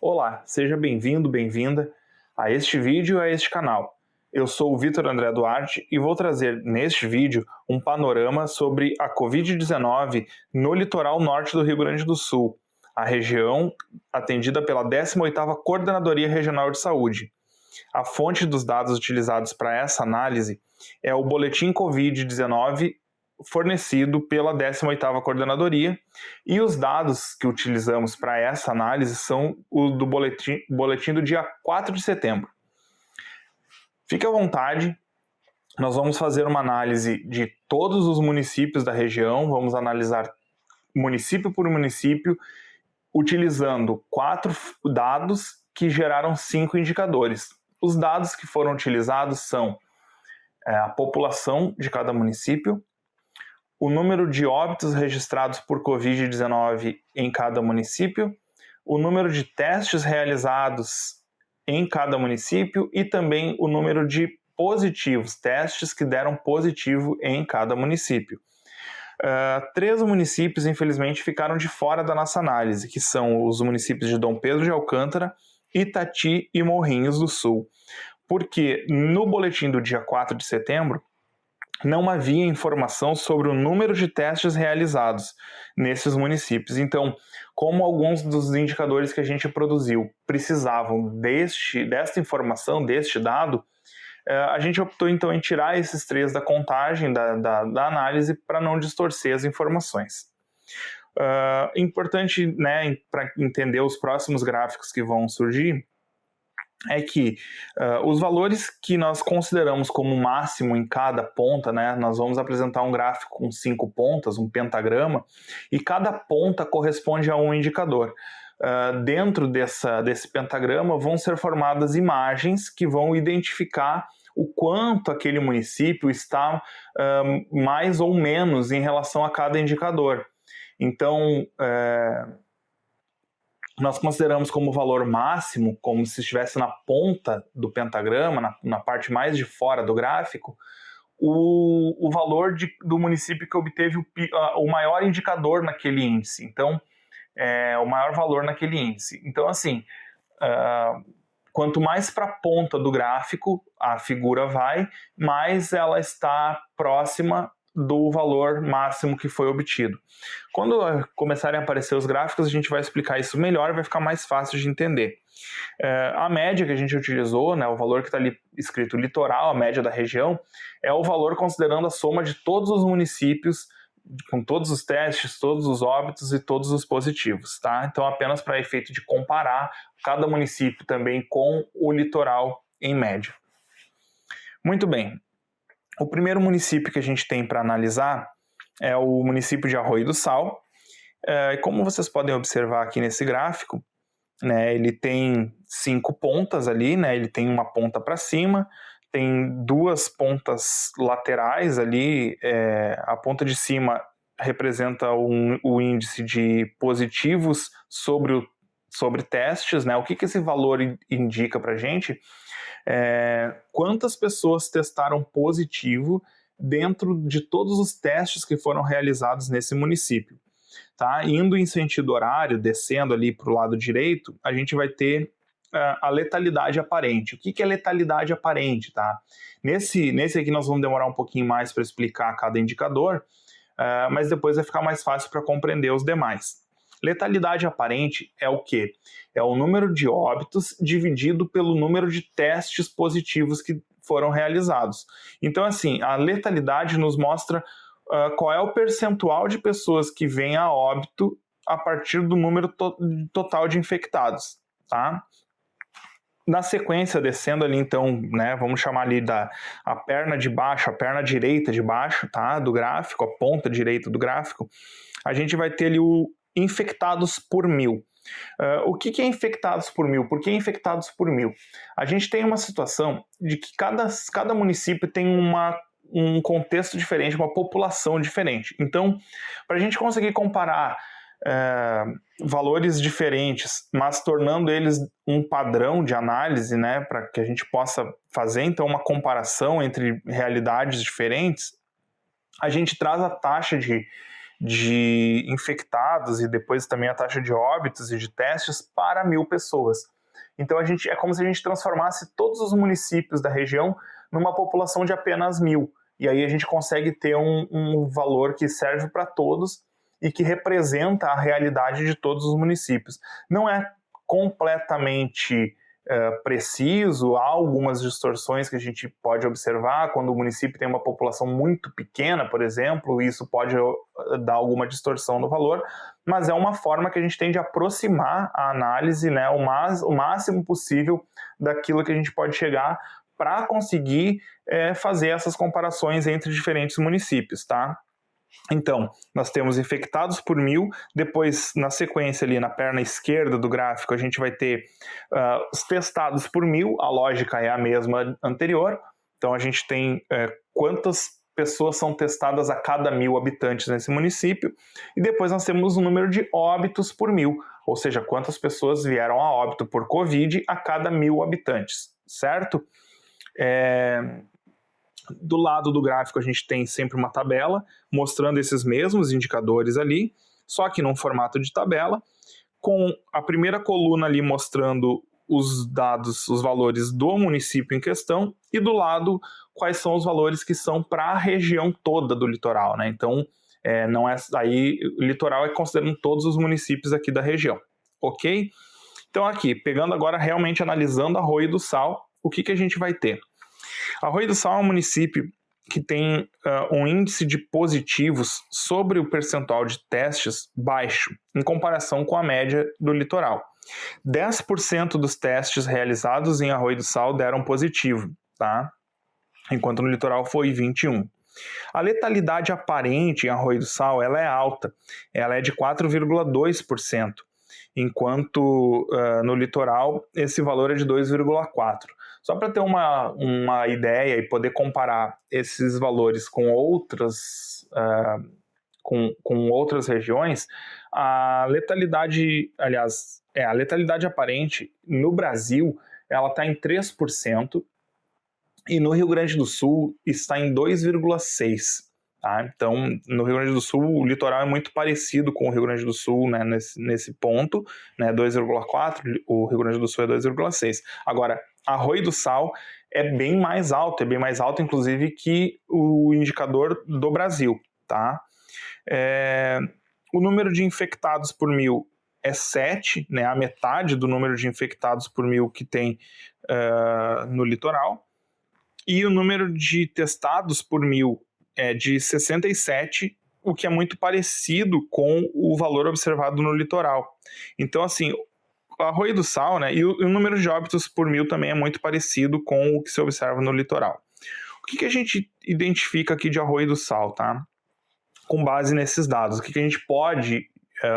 Olá, seja bem-vindo, bem-vinda a este vídeo e a este canal. Eu sou o Vitor André Duarte e vou trazer neste vídeo um panorama sobre a Covid-19 no litoral norte do Rio Grande do Sul, a região atendida pela 18ª Coordenadoria Regional de Saúde. A fonte dos dados utilizados para essa análise é o Boletim Covid-19 fornecido pela 18ª Coordenadoria, e os dados que utilizamos para essa análise são o do boletim do dia 4 de setembro. Fique à vontade, nós vamos fazer uma análise de todos os municípios da região, vamos analisar município por município, utilizando 4 dados que geraram 5 indicadores. Os dados que foram utilizados são a população de cada município, o número de óbitos registrados por Covid-19 em cada município, o número de testes realizados em cada município e também o número de positivos, testes que deram positivo em cada município. 3 municípios, infelizmente, ficaram de fora da nossa análise, que são os municípios de Dom Pedro de Alcântara, Itati e Morrinhos do Sul, porque no boletim do dia 4 de setembro, não havia informação sobre o número de testes realizados nesses municípios. Então, como alguns dos indicadores que a gente produziu precisavam desta informação, deste dado, a gente optou então em tirar esses 3 da contagem, da análise, para não distorcer as informações. Importante, né, para entender os próximos gráficos que vão surgir, é que os valores que nós consideramos como máximo em cada ponta, né, nós vamos apresentar um gráfico com 5 pontas, um pentagrama, e cada ponta corresponde a um indicador. Dentro desse pentagrama vão ser formadas imagens que vão identificar o quanto aquele município está mais ou menos em relação a cada indicador. Então, nós consideramos como valor máximo, como se estivesse na ponta do pentagrama, na parte mais de fora do gráfico, o valor do município que obteve o maior indicador naquele índice. Então, o maior valor naquele índice. Então, assim, quanto mais para a ponta do gráfico a figura vai, mais ela está próxima do valor máximo que foi obtido. Quando começarem a aparecer os gráficos, a gente vai explicar isso melhor, vai ficar mais fácil de entender. A média que a gente utilizou, né, o valor que está ali escrito litoral, a média da região, é o valor considerando a soma de todos os municípios, com todos os testes, todos os óbitos e todos os positivos, tá? Então, apenas para efeito de comparar cada município também com o litoral em média. Muito bem. O primeiro município que a gente tem para analisar é o município de Arroio do Sal. Como vocês podem observar aqui nesse gráfico, né, ele tem 5 pontas ali, né, ele tem uma ponta para cima, tem 2 pontas laterais ali, a ponta de cima representa o índice de positivos sobre testes, né? O que esse valor indica para a gente? Quantas pessoas testaram positivo dentro de todos os testes que foram realizados nesse município. Tá? Indo em sentido horário, descendo ali para o lado direito, a gente vai ter a letalidade aparente. O que é letalidade aparente? Tá? Nesse aqui nós vamos demorar um pouquinho mais para explicar cada indicador, mas depois vai ficar mais fácil para compreender os demais. Letalidade aparente é o quê? É o número de óbitos dividido pelo número de testes positivos que foram realizados. Então, assim, a letalidade nos mostra qual é o percentual de pessoas que vêm a óbito a partir do número total de infectados, tá? Na sequência, descendo ali, então, né, vamos chamar ali a perna de baixo, a perna direita de baixo, tá, do gráfico, a ponta direita do gráfico, a gente vai ter ali o infectados por 1000. O que é infectados por 1000? Por que infectados por 1000? A gente tem uma situação de que cada município tem um contexto diferente, uma população diferente. Então, para a gente conseguir comparar valores diferentes, mas tornando eles um padrão de análise, né, para que a gente possa fazer então uma comparação entre realidades diferentes, a gente traz a taxa de infectados e depois também a taxa de óbitos e de testes para 1.000 pessoas. Então é como se a gente transformasse todos os municípios da região numa população de apenas 1.000. E aí a gente consegue ter um valor que serve para todos e que representa a realidade de todos os municípios. Não é completamente preciso, há algumas distorções que a gente pode observar quando o município tem uma população muito pequena, por exemplo, isso pode dar alguma distorção no valor, mas é uma forma que a gente tem de aproximar a análise, né, o máximo possível daquilo que a gente pode chegar para conseguir fazer essas comparações entre diferentes municípios, tá? Então, nós temos infectados por 1.000, depois, na sequência ali, na perna esquerda do gráfico, a gente vai ter os testados por 1.000, a lógica é a mesma anterior, então a gente tem quantas pessoas são testadas a cada 1.000 habitantes nesse município, e depois nós temos o número de óbitos por 1.000, ou seja, quantas pessoas vieram a óbito por Covid a cada 1.000 habitantes, certo? Do lado do gráfico a gente tem sempre uma tabela mostrando esses mesmos indicadores ali, só que num formato de tabela, com a primeira coluna ali mostrando os dados, os valores do município em questão, e do lado quais são os valores que são para a região toda do litoral, né? Então, não é aí, o litoral é considerando todos os municípios aqui da região, ok? Então aqui, pegando agora realmente analisando Arroio do Sal, o que a gente vai ter? Arroio do Sal é um município que tem um índice de positivos sobre o percentual de testes baixo, em comparação com a média do litoral. 10% dos testes realizados em Arroio do Sal deram positivo, tá? Enquanto no litoral foi 21%. A letalidade aparente em Arroio do Sal ela é alta, ela é de 4,2%, enquanto no litoral esse valor é de 2,4%. Só para ter uma ideia e poder comparar esses valores com outras, com outras regiões, a letalidade aparente no Brasil ela está em 3% e no Rio Grande do Sul está em 2,6%. Tá? Então, no Rio Grande do Sul, o litoral é muito parecido com o Rio Grande do Sul, né, nesse ponto, né, 2,4%, o Rio Grande do Sul é 2,6%. Agora, Arroio do Sal é bem mais alto inclusive que o indicador do Brasil, tá? O número de infectados por 1.000 é 7, né, a metade do número de infectados por 1.000 que tem no litoral, e o número de testados por 1.000 é de 67, o que é muito parecido com o valor observado no litoral. Então, assim, o Arroio do Sal, né, e o número de óbitos por 1.000 também é muito parecido com o que se observa no litoral. O que a gente identifica aqui de Arroio do Sal, tá? Com base nesses dados, o que a gente pode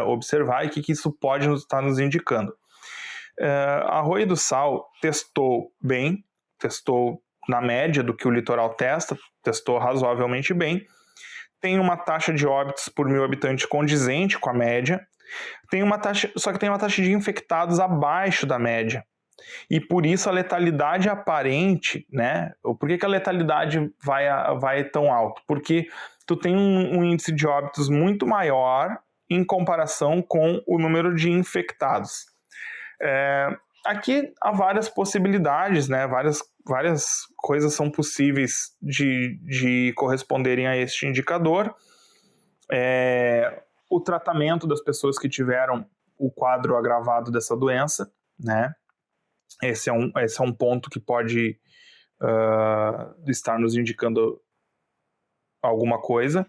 observar e o que isso pode estar nos indicando. Arroio do Sal testou bem, testou na média do que o litoral testou razoavelmente bem, tem uma taxa de óbitos por 1.000 habitantes condizente com a média, só que tem uma taxa de infectados abaixo da média. E por isso a letalidade aparente, né? Por que a letalidade vai tão alto? Porque tu tem um índice de óbitos muito maior em comparação com o número de infectados. Aqui há várias possibilidades, né? Várias coisas são possíveis de corresponderem a este indicador. O tratamento das pessoas que tiveram o quadro agravado dessa doença, né? Esse é um ponto que pode estar nos indicando alguma coisa.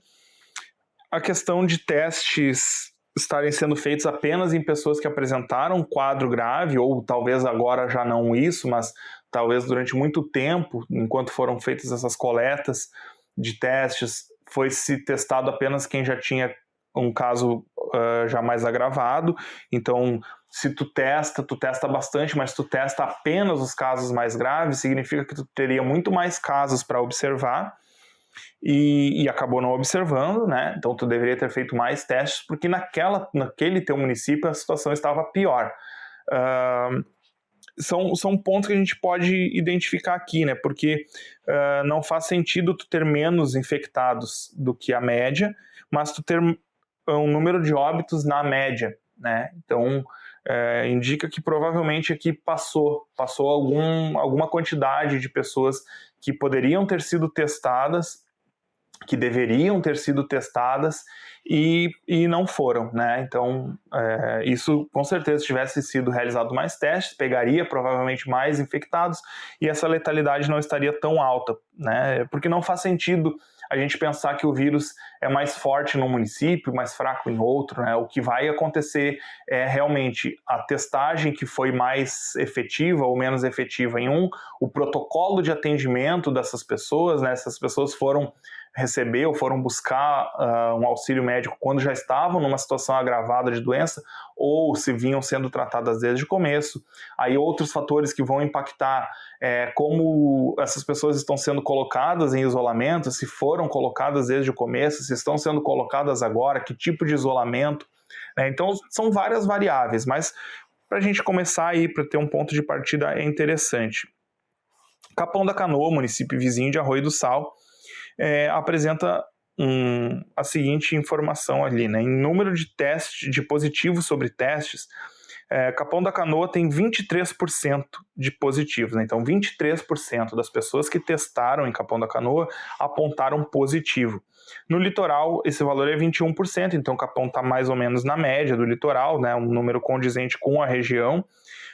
A questão de testes estarem sendo feitos apenas em pessoas que apresentaram um quadro grave, ou talvez agora já não isso, mas talvez durante muito tempo, enquanto foram feitas essas coletas de testes, foi se testado apenas quem já tinha um caso já mais agravado. Então, se tu testa bastante, mas tu testa apenas os casos mais graves, significa que tu teria muito mais casos para observar e acabou não observando, né? Então tu deveria ter feito mais testes, porque naquele teu município a situação estava pior. São pontos que a gente pode identificar aqui, né? Porque não faz sentido tu ter menos infectados do que a média, mas tu ter um número de óbitos na média, né? Então, indica que provavelmente aqui passou alguma quantidade de pessoas que poderiam ter sido testadas, que deveriam ter sido testadas e não foram, né? Então, isso com certeza, se tivesse sido realizado mais testes, pegaria provavelmente mais infectados e essa letalidade não estaria tão alta, né? Porque não faz sentido a gente pensar que o vírus é mais forte num município, mais fraco em outro, né? O que vai acontecer é realmente a testagem que foi mais efetiva ou menos efetiva em o protocolo de atendimento dessas pessoas, né? Essas pessoas foram receber ou foram buscar um auxílio médico quando já estavam numa situação agravada de doença ou se vinham sendo tratadas desde o começo. Aí outros fatores que vão impactar como essas pessoas estão sendo colocadas em isolamento, se foram colocadas desde o começo, se estão sendo colocadas agora, que tipo de isolamento, né? Então são várias variáveis, mas para a gente começar aí, para ter um ponto de partida é interessante. Capão da Canoa, município vizinho de Arroio do Sal, apresenta a seguinte informação ali, né? Em número de testes, de positivos sobre testes, Capão da Canoa tem 23% de positivos, né? Então 23% das pessoas que testaram em Capão da Canoa apontaram positivo. No litoral, esse valor é 21%, então Capão está mais ou menos na média do litoral, né? Um número condizente com a região.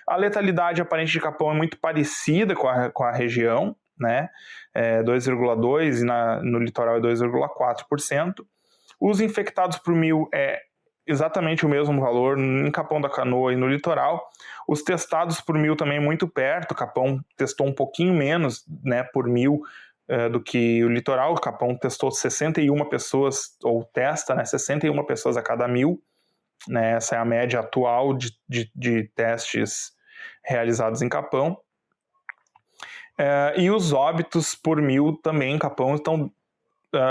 A letalidade aparente de Capão é muito parecida com a região, né? 2,2% e no litoral é 2,4%. Os infectados por 1.000 é exatamente o mesmo valor em Capão da Canoa e no litoral. Os testados por 1.000 também é muito perto. Capão testou um pouquinho menos, né, por 1.000 do que o litoral. O Capão testou 61 pessoas, ou testa, né, 61 pessoas a cada 1.000. Né, essa é a média atual de testes realizados em Capão. E os óbitos por 1.000 também em Capão estão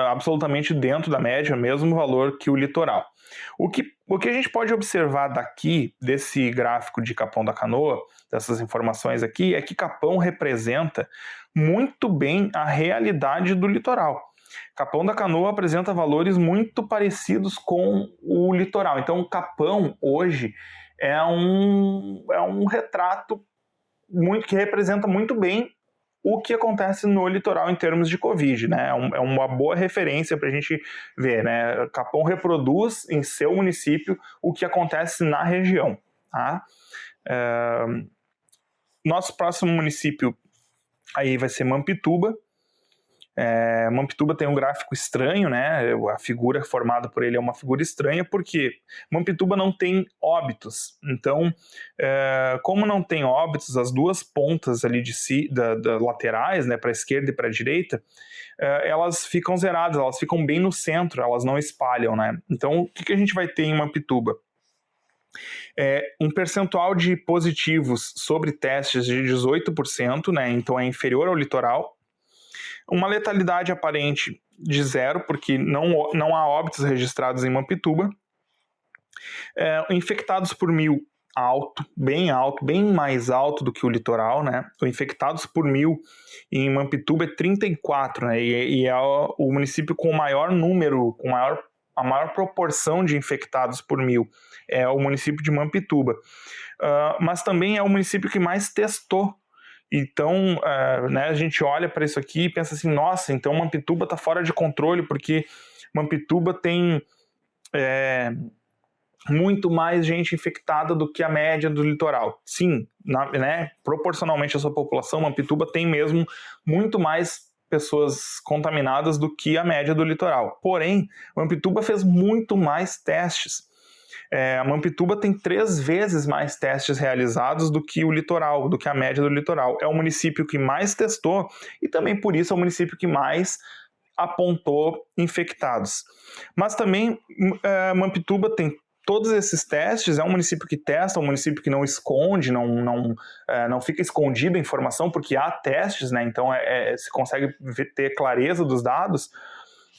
absolutamente dentro da média, mesmo valor que o litoral. O que a gente pode observar daqui, desse gráfico de Capão da Canoa, dessas informações aqui, é que Capão representa muito bem a realidade do litoral. Capão da Canoa apresenta valores muito parecidos com o litoral. Então, Capão, hoje, é um retrato que representa muito bem o que acontece no litoral em termos de Covid, né? É uma boa referência para a gente ver, né? Capão reproduz em seu município o que acontece na região, tá? Nosso próximo município aí vai ser Mampituba. Mampituba tem um gráfico estranho, né? A figura formada por ele é uma figura estranha, porque Mampituba não tem óbitos. Então, como não tem óbitos, as duas pontas ali da laterais, né, para a esquerda e para a direita, elas ficam zeradas, elas ficam bem no centro, elas não espalham, né? Então, o que a gente vai ter em Mampituba? Um percentual de positivos sobre testes de 18%, né? Então é inferior ao litoral. Uma letalidade aparente de 0, porque não há óbitos registrados em Mampituba. Infectados por 1.000, alto, bem mais alto do que o litoral, né? O infectados por 1.000 em Mampituba é 34, né? E é o município com o maior número, a maior proporção de infectados por 1.000 é o município de Mampituba. Mas também é o município que mais testou. Então, né, a gente olha para isso aqui e pensa assim, nossa, então Mampituba está fora de controle porque Mampituba tem muito mais gente infectada do que a média do litoral. Sim, né, proporcionalmente à sua população, Mampituba tem mesmo muito mais pessoas contaminadas do que a média do litoral. Porém, Mampituba fez muito mais testes. A Mampituba tem 3 vezes mais testes realizados do que o litoral, do que a média do litoral. É o município que mais testou e também por isso é o município que mais apontou infectados. Mas também Mampituba tem todos esses testes, é um município que testa, um município que não esconde, não fica escondida a informação, porque há testes, né? Então se consegue ter clareza dos dados,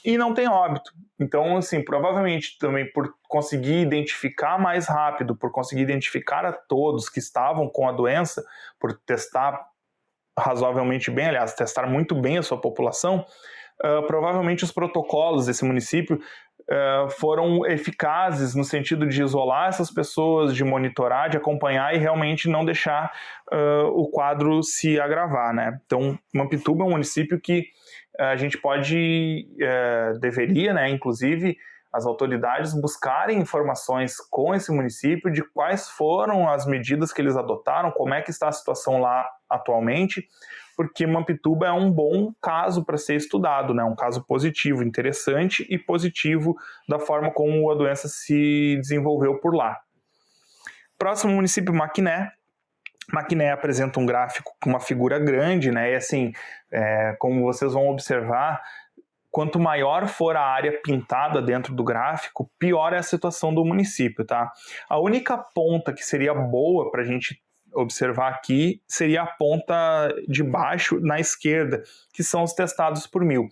e não tem óbito. Então, assim, provavelmente também por conseguir identificar mais rápido, por conseguir identificar a todos que estavam com a doença, por testar razoavelmente bem, aliás, testar muito bem a sua população, provavelmente os protocolos desse município foram eficazes no sentido de isolar essas pessoas, de monitorar, de acompanhar e realmente não deixar o quadro se agravar, né? Então, Mampituba é um município que a gente deveria, né, inclusive, as autoridades buscarem informações com esse município de quais foram as medidas que eles adotaram, como é que está a situação lá atualmente, porque Mampituba é um bom caso para ser estudado, né? Um caso positivo, interessante e positivo da forma como a doença se desenvolveu por lá. Próximo município, Maquiné. Maquiné apresenta um gráfico com uma figura grande, né? E assim, como vocês vão observar, quanto maior for a área pintada dentro do gráfico, pior é a situação do município, tá? A única ponta que seria boa para a gente observar aqui seria a ponta de baixo na esquerda, que são os testados por 1000.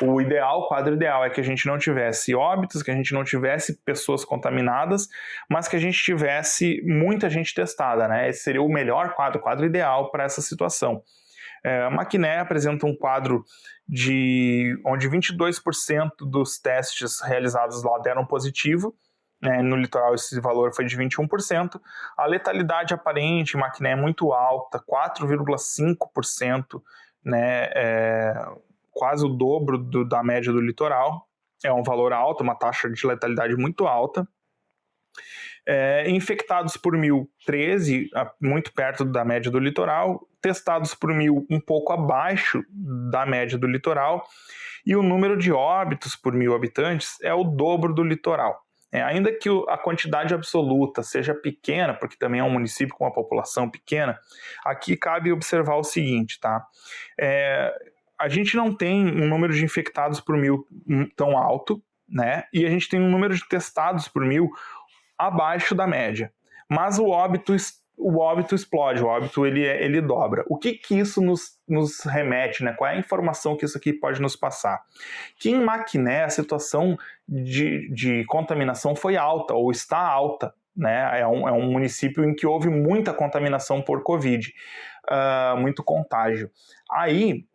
O quadro ideal é que a gente não tivesse óbitos, que a gente não tivesse pessoas contaminadas, mas que a gente tivesse muita gente testada, né? Esse seria o melhor quadro, o quadro ideal para essa situação. A Maquiné apresenta um quadro onde 22% dos testes realizados lá deram positivo. No litoral esse valor foi de 21%. A letalidade aparente em Maquiné é muito alta, 4,5%, né, quase o dobro da média do litoral. É um valor alto, uma taxa de letalidade muito alta. Infectados por 1000, 13, muito perto da média do litoral. Testados por 1000, um pouco abaixo da média do litoral. E o número de óbitos por 1000 habitantes é o dobro do litoral. Ainda que a quantidade absoluta seja pequena, porque também é um município com uma população pequena, aqui cabe observar o seguinte, tá? A gente não tem um número de infectados por 1000 tão alto, né? E a gente tem um número de testados por 1000 abaixo da média. Mas o óbito explode, o óbito ele dobra. O que isso nos remete, né? Qual é a informação que isso aqui pode nos passar? Que em Maquiné a situação de contaminação foi alta, ou está alta, né? É um município em que houve muita contaminação por Covid, muito contágio. Aí,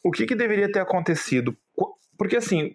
o que deveria ter acontecido? Porque assim,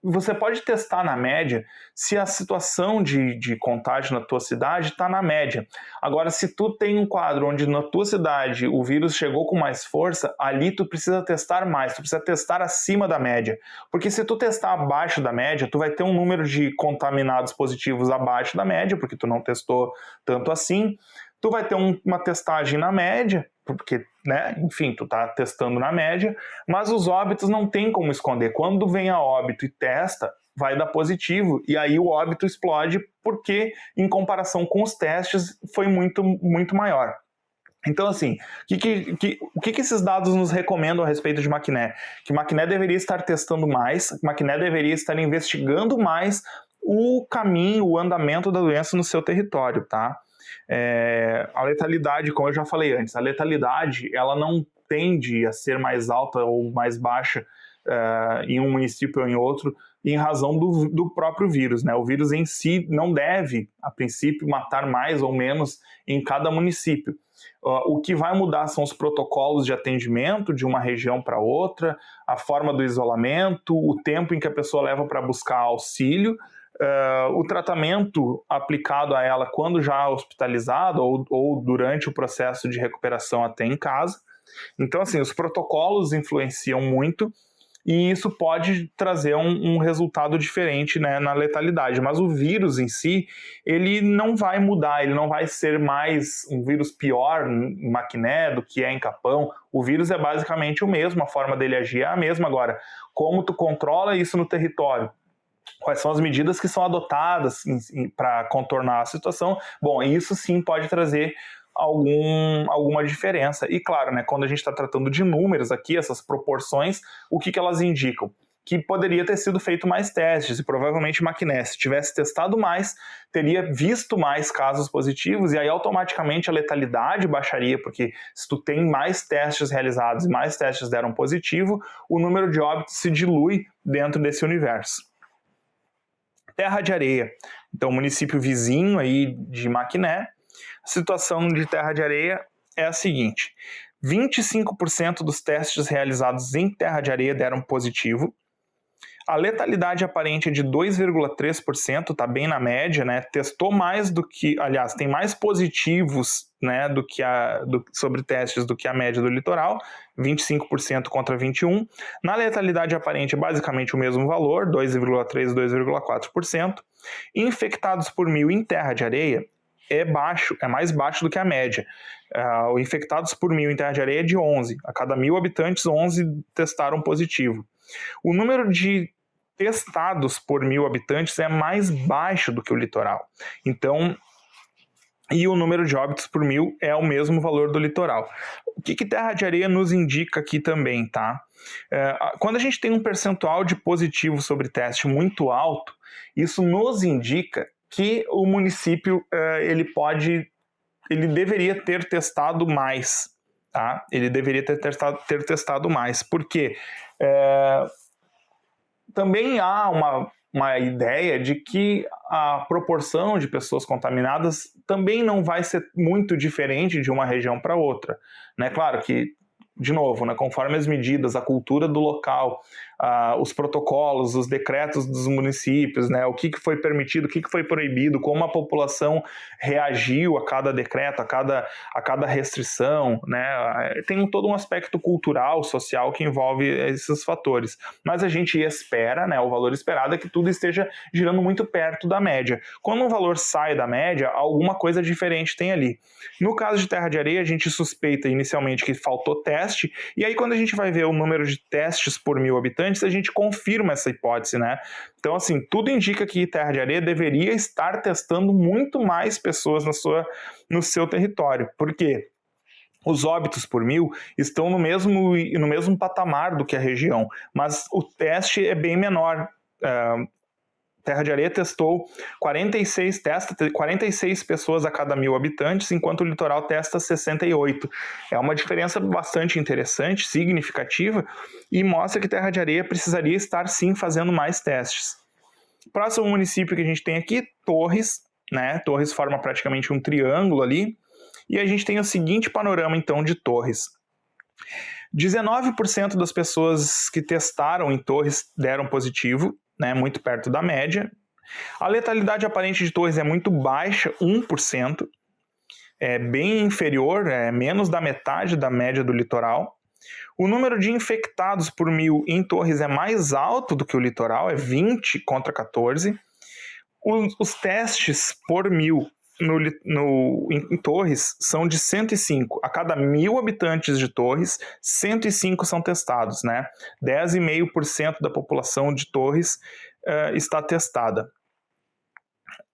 você pode testar na média se a situação de contágio na tua cidade está na média. Agora, se tu tem um quadro onde na tua cidade o vírus chegou com mais força, ali tu precisa testar mais, tu precisa testar acima da média. Porque se tu testar abaixo da média, tu vai ter um número de contaminados positivos abaixo da média, porque tu não testou tanto assim. Tu vai ter uma testagem na média, porque, né, enfim, tu tá testando na média, mas os óbitos não tem como esconder. Quando vem a óbito e testa, vai dar positivo, e aí o óbito explode porque, em comparação com os testes, foi muito, muito maior. Então, assim, o que esses dados nos recomendam a respeito de Maquiné? Que Maquiné deveria estar testando mais, Maquiné deveria estar investigando mais o caminho, o andamento da doença no seu território, tá? A letalidade, como eu já falei antes, a letalidade ela não tende a ser mais alta ou mais baixa em um município ou em outro em razão do próprio vírus, né? O vírus em si não deve, a princípio, matar mais ou menos em cada município. O que vai mudar são os protocolos de atendimento de uma região para outra, a forma do isolamento, o tempo em que a pessoa leva para buscar auxílio, o tratamento aplicado a ela quando já hospitalizada ou durante o processo de recuperação até em casa. Então, assim, os protocolos influenciam muito e isso pode trazer um resultado diferente, né, na letalidade. Mas o vírus em si, ele não vai mudar, ele não vai ser mais um vírus pior em Maquiné do que é em Capão. O vírus é basicamente o mesmo, a forma dele agir é a mesma. Agora, como tu controla isso no território? Quais são as medidas que são adotadas para contornar a situação? Bom, isso sim pode trazer alguma diferença. E claro, né, quando a gente está tratando de números aqui, essas proporções, o que elas indicam? Que poderia ter sido feito mais testes, e provavelmente Maquiné, se tivesse testado mais, teria visto mais casos positivos, e aí automaticamente a letalidade baixaria, porque se tu tem mais testes realizados e mais testes deram positivo, o número de óbitos se dilui dentro desse universo. Terra de Areia, então município vizinho aí de Maquiné. A situação de Terra de Areia é a seguinte: 25% dos testes realizados em Terra de Areia deram positivo. A letalidade aparente é de 2,3%, está bem na média, né? Testou mais do que, aliás, tem mais positivos, né, sobre testes do que a média do litoral, 25% contra 21%. Na letalidade aparente é basicamente o mesmo valor, 2,3% e 2,4%. Infectados por mil em terra de areia é baixo, é mais baixo do que a média. O infectados por mil em terra de areia é de 11. A cada 1.000 habitantes, 11 testaram positivo. O número de testados por 1.000 habitantes é mais baixo do que o litoral. Então, e o número de óbitos por 1.000 é o mesmo valor do litoral. O que terra de areia nos indica aqui também, tá? Quando a gente tem um percentual de positivo sobre teste muito alto, isso nos indica que o município ele deveria ter testado mais, tá? Ele deveria ter testado mais. Por quê? Também há uma ideia de que a proporção de pessoas contaminadas também não vai ser muito diferente de uma região para outra, né? Claro que, de novo, né, conforme as medidas, a cultura do local, os protocolos, os decretos dos municípios, né, o que foi permitido, o que foi proibido, como a população reagiu a cada decreto, a cada restrição, né, tem todo um aspecto cultural, social que envolve esses fatores. Mas a gente espera, né, o valor esperado é que tudo esteja girando muito perto da média. Quando um valor sai da média, alguma coisa diferente tem ali. No caso de terra de areia, a gente suspeita inicialmente que faltou teste, e aí quando a gente vai ver o número de testes por 1.000 habitantes, a gente confirma essa hipótese, né? Então, assim, tudo indica que terra de areia deveria estar testando muito mais pessoas no seu território. Por quê? Os óbitos por 1.000 estão no mesmo patamar do que a região, mas o teste é bem menor. Terra de Areia testou 46 pessoas a cada 1.000 habitantes, enquanto o litoral testa 68. É uma diferença bastante interessante, significativa, e mostra que Terra de Areia precisaria estar sim fazendo mais testes. Próximo município que a gente tem aqui, Torres, né? Torres forma praticamente um triângulo ali, e a gente tem o seguinte panorama então de Torres. 19% das pessoas que testaram em Torres deram positivo, né, muito perto da média. A letalidade aparente de Torres é muito baixa, 1%, é bem inferior, é menos da metade da média do litoral. O número de infectados por 1.000 em Torres é mais alto do que o litoral, é 20 contra 14. Os testes por 1.000 em Torres são de 105. A cada 1.000 habitantes de Torres, 105 são testados, né? 10,5% da população de Torres está testada.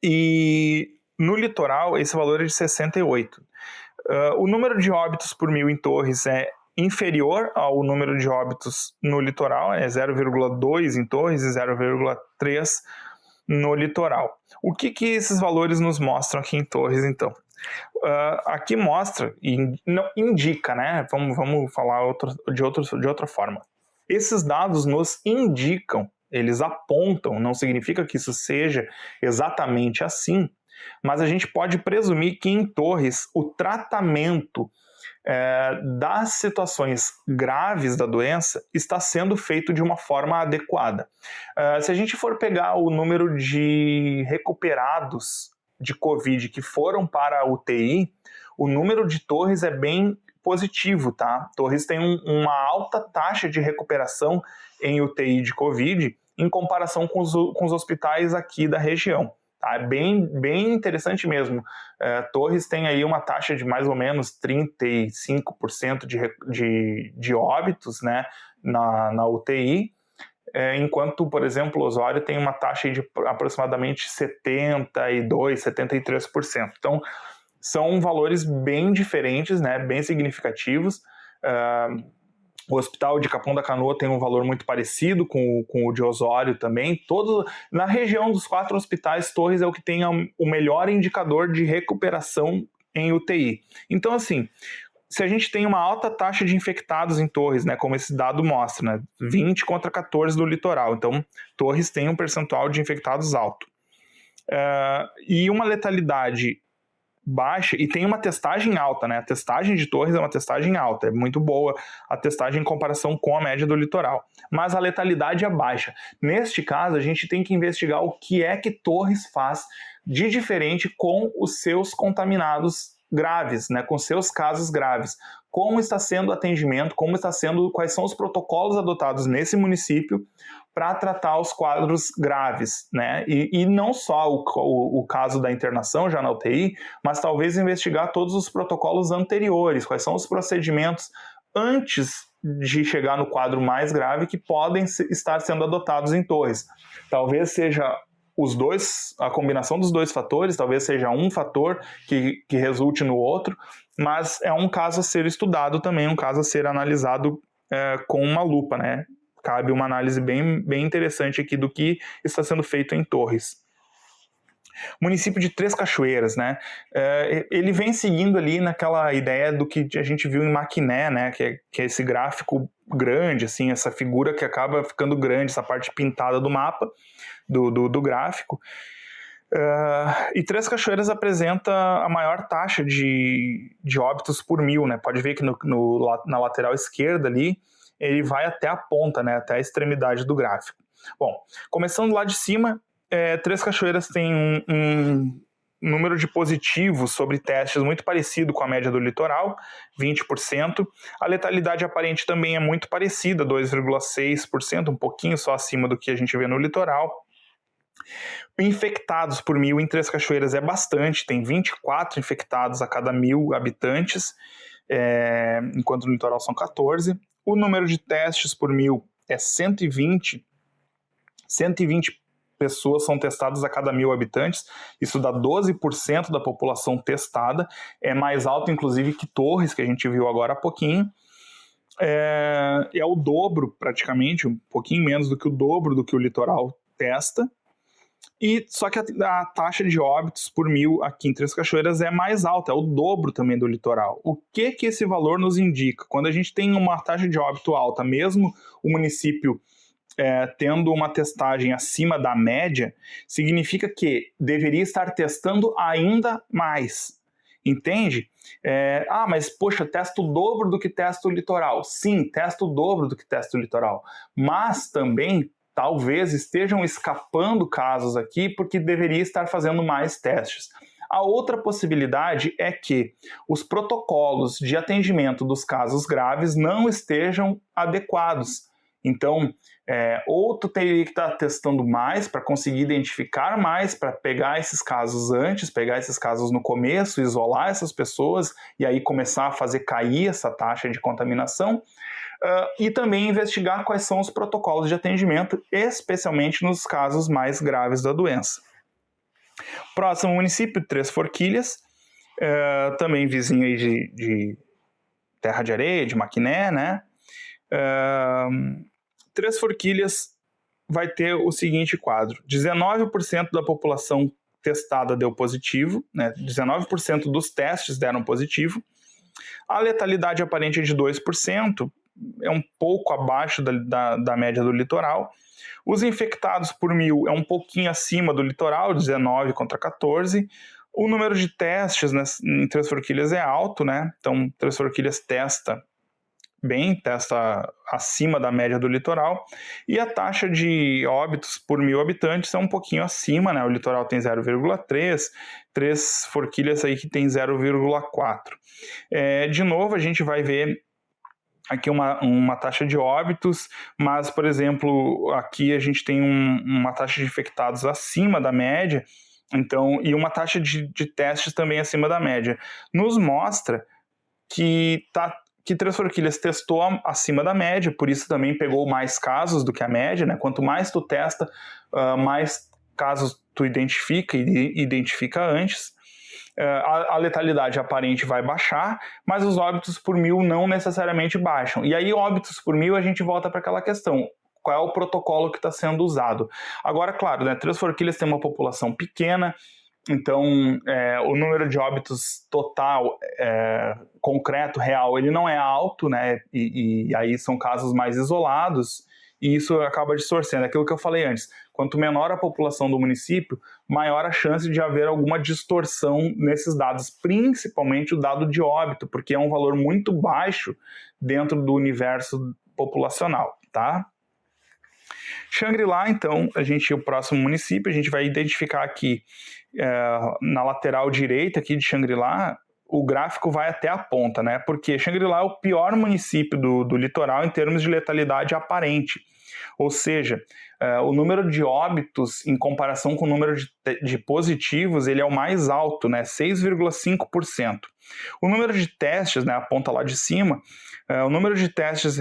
E no litoral, esse valor é de 68. O número de óbitos por 1.000 em Torres é inferior ao número de óbitos no litoral, é 0,2 em Torres e 0,3 no litoral. O que esses valores nos mostram aqui em Torres, então? Aqui mostra, indica, né? Vamos falar de outra forma. Esses dados nos indicam, eles apontam, não significa que isso seja exatamente assim, mas a gente pode presumir que em Torres o tratamento das situações graves da doença está sendo feito de uma forma adequada. Se a gente for pegar o número de recuperados de Covid que foram para a UTI, o número de Torres é bem positivo, tá? Torres tem uma alta taxa de recuperação em UTI de Covid em comparação com os hospitais aqui da região. É bem interessante mesmo. Torres tem aí uma taxa de mais ou menos 35% de óbitos, né, na UTI, enquanto, por exemplo, Osório tem uma taxa de aproximadamente 72%, 73%. Então, são valores bem diferentes, né, bem significativos. O hospital de Capão da Canoa tem um valor muito parecido com o de Osório também. Na região dos 4 hospitais, Torres é o que tem o melhor indicador de recuperação em UTI. Então, assim, se a gente tem uma alta taxa de infectados em Torres, né, como esse dado mostra, né, 20 contra 14 do litoral. Então, Torres tem um percentual de infectados alto. E uma letalidade baixa e tem uma testagem alta, né? A testagem de Torres é uma testagem alta, é muito boa a testagem em comparação com a média do litoral, mas a letalidade é baixa. Neste caso, a gente tem que investigar o que é que Torres faz de diferente com os seus contaminados graves, né? Com seus casos graves. Como está sendo o atendimento, quais são os protocolos adotados nesse município para tratar os quadros graves, né? E não só o caso da internação já na UTI, mas talvez investigar todos os protocolos anteriores, quais são os procedimentos antes de chegar no quadro mais grave que podem estar sendo adotados em Torres. Talvez seja a combinação dos dois fatores, talvez seja um fator que resulte no outro, mas é um caso a ser estudado também, um caso a ser analisado com uma lupa, né? Cabe uma análise bem interessante aqui do que está sendo feito em Torres. Município de Três Cachoeiras, né? Ele vem seguindo ali naquela ideia do que a gente viu em Maquiné, né? Que é esse gráfico grande, assim, essa figura que acaba ficando grande, essa parte pintada do mapa, do gráfico. E Três Cachoeiras apresenta a maior taxa de óbitos por 1000, né? Pode ver que na lateral esquerda ali, ele vai até a ponta, né? Até a extremidade do gráfico. Bom, começando lá de cima, Três Cachoeiras tem um número de positivos sobre testes muito parecido com a média do litoral, 20%. A letalidade aparente também é muito parecida, 2,6%, um pouquinho só acima do que a gente vê no litoral. Infectados por 1000 em Três Cachoeiras é bastante, tem 24 infectados a cada 1000 habitantes, enquanto no litoral são 14. O número de testes por 1000 é 120. 120 pessoas são testadas a cada 1000 habitantes, isso dá 12% da população testada, é mais alto inclusive que Torres, que a gente viu agora há pouquinho. É o dobro praticamente, um pouquinho menos do que o dobro do que o litoral testa. Só que a taxa de óbitos por 1000 aqui em Três Cachoeiras é mais alta, é o dobro também do litoral. O que esse valor nos indica? Quando a gente tem uma taxa de óbito alta, mesmo o município tendo uma testagem acima da média, significa que deveria estar testando ainda mais. Entende? Mas poxa, testa o dobro do que testa o litoral. Sim, testa o dobro do que testa o litoral. Mas também talvez estejam escapando casos aqui porque deveria estar fazendo mais testes. A outra possibilidade é que os protocolos de atendimento dos casos graves não estejam adequados. Então, ou tu teria que estar testando mais para conseguir identificar mais, para pegar esses casos antes, pegar esses casos no começo, isolar essas pessoas e aí começar a fazer cair essa taxa de contaminação. E também investigar quais são os protocolos de atendimento, especialmente nos casos mais graves da doença. Próximo município, Três Forquilhas, também vizinho aí de Terra de Areia, de Maquiné, né? Três Forquilhas vai ter o seguinte quadro: 19% da população testada deu positivo, né? 19% dos testes deram positivo. A letalidade aparente é de 2%, é um pouco abaixo da média do litoral. Os infectados por 1000 é um pouquinho acima do litoral, 19 contra 14. O número de testes em Três Forquilhas é alto, né? Então, Três Forquilhas testa acima da média do litoral. E a taxa de óbitos por 1000 habitantes é um pouquinho acima, né? O litoral tem 0,3, Três Forquilhas aí que tem 0,4. De novo, a gente vai ver aqui uma taxa de óbitos, mas, por exemplo, aqui a gente tem uma taxa de infectados acima da média, então, e uma taxa de testes também acima da média. Nos mostra que Três Forquilhas testou acima da média, por isso também pegou mais casos do que a média, né? Quanto mais tu testa, mais casos tu identifica e identifica antes. A letalidade aparente vai baixar, mas os óbitos por 1000 não necessariamente baixam. E aí, óbitos por 1000, a gente volta para aquela questão: qual é o protocolo que está sendo usado? Agora, claro, né, Três Forquilhas tem uma população pequena, então o número de óbitos total, concreto, real, ele não é alto, né? E aí são casos mais isolados. e isso acaba distorcendo. Aquilo que eu falei antes, quanto menor a população do município, maior a chance de haver alguma distorção nesses dados, principalmente o dado de óbito, porque é um valor muito baixo dentro do universo populacional, tá? Xangri-Lá, então, o próximo município, a gente vai identificar aqui na lateral direita aqui de Xangri-Lá, o gráfico vai até a ponta, né? Porque Xangri-Lá é o pior município do litoral em termos de letalidade aparente. Ou seja, o número de óbitos em comparação com o número de positivos, ele é o mais alto, né? 6,5%. O número de testes, né, a ponta lá de cima, o número de testes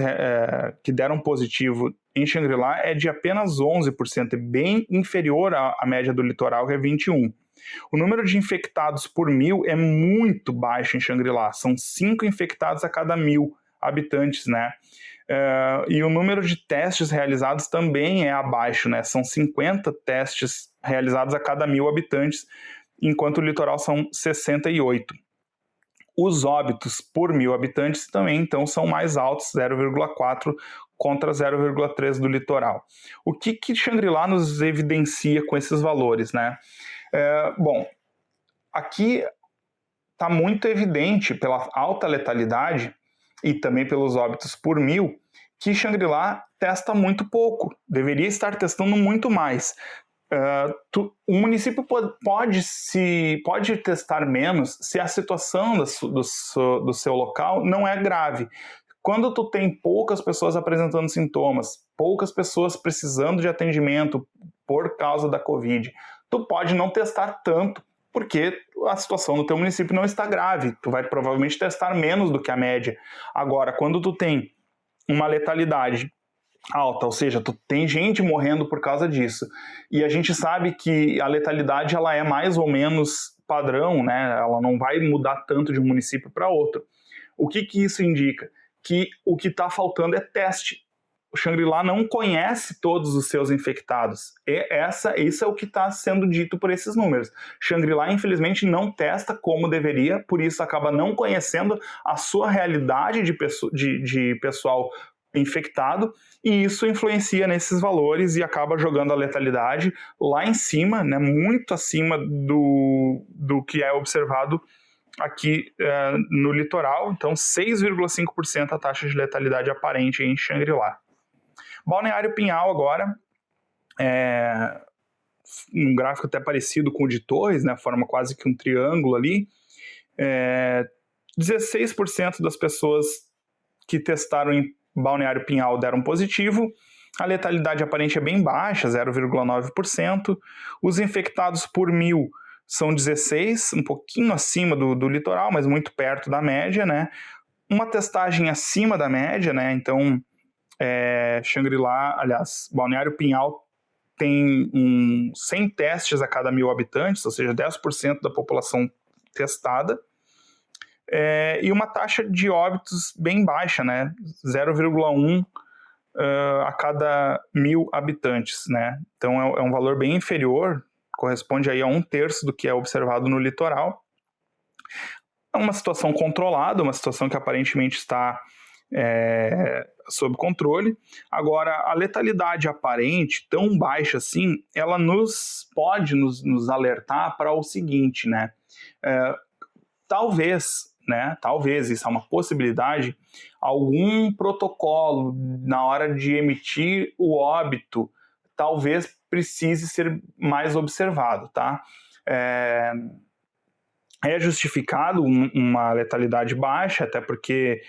que deram positivo em Xangri-Lá é de apenas 11%, é bem inferior à média do litoral, que é 21%. O número de infectados por 1.000 é muito baixo em Xangri-Lá, são 5 infectados a cada 1.000 habitantes, né? E o número de testes realizados também é abaixo, né? São 50 testes realizados a cada 1.000 habitantes, enquanto o litoral são 68. Os óbitos por 1.000 habitantes também, então, são mais altos, 0,4 contra 0,3 do litoral. O que Xangri-Lá nos evidencia com esses valores, né? Bom, aqui está muito evidente pela alta letalidade e também pelos óbitos por 1.000 que Xangri-Lá testa muito pouco, deveria estar testando muito mais. O município pode testar menos se a situação do seu local não é grave. Quando tu tem poucas pessoas apresentando sintomas, poucas pessoas precisando de atendimento por causa da Covid, tu pode não testar tanto, porque a situação no teu município não está grave. Tu vai provavelmente testar menos do que a média. Agora, quando tu tem uma letalidade alta, ou seja, tu tem gente morrendo por causa disso, e a gente sabe que a letalidade ela é mais ou menos padrão, né? Ela não vai mudar tanto de um município para outro. O que isso indica? Que o que está faltando é teste. O Xangri-Lá não conhece todos os seus infectados. Isso é o que está sendo dito por esses números. Xangri-Lá, infelizmente, não testa como deveria, por isso acaba não conhecendo a sua realidade de pessoal infectado, e isso influencia nesses valores e acaba jogando a letalidade lá em cima, né, muito acima do que é observado aqui no litoral. Então 6,5% a taxa de letalidade aparente em Xangri-Lá. Balneário Pinhal agora, um gráfico até parecido com o de Torres, né, forma quase que um triângulo ali. 16% das pessoas que testaram em Balneário Pinhal deram positivo, a letalidade aparente é bem baixa, 0,9%, os infectados por 1.000 são 16, um pouquinho acima do litoral, mas muito perto da média, né? Uma testagem acima da média, né? Então, Xangri-Lá, aliás, Balneário Pinhal tem 100 testes a cada 1.000 habitantes, ou seja, 10% da população testada, e uma taxa de óbitos bem baixa, né? 0,1 a cada 1.000 habitantes, né? Então é um valor bem inferior, corresponde aí a 1/3 do que é observado no litoral. É uma situação controlada, uma situação que aparentemente está sob controle. Agora, a letalidade aparente, tão baixa assim, ela pode nos alertar para o seguinte, né? Talvez, isso é uma possibilidade, algum protocolo na hora de emitir o óbito talvez precise ser mais observado, tá? É justificado uma letalidade baixa, até porque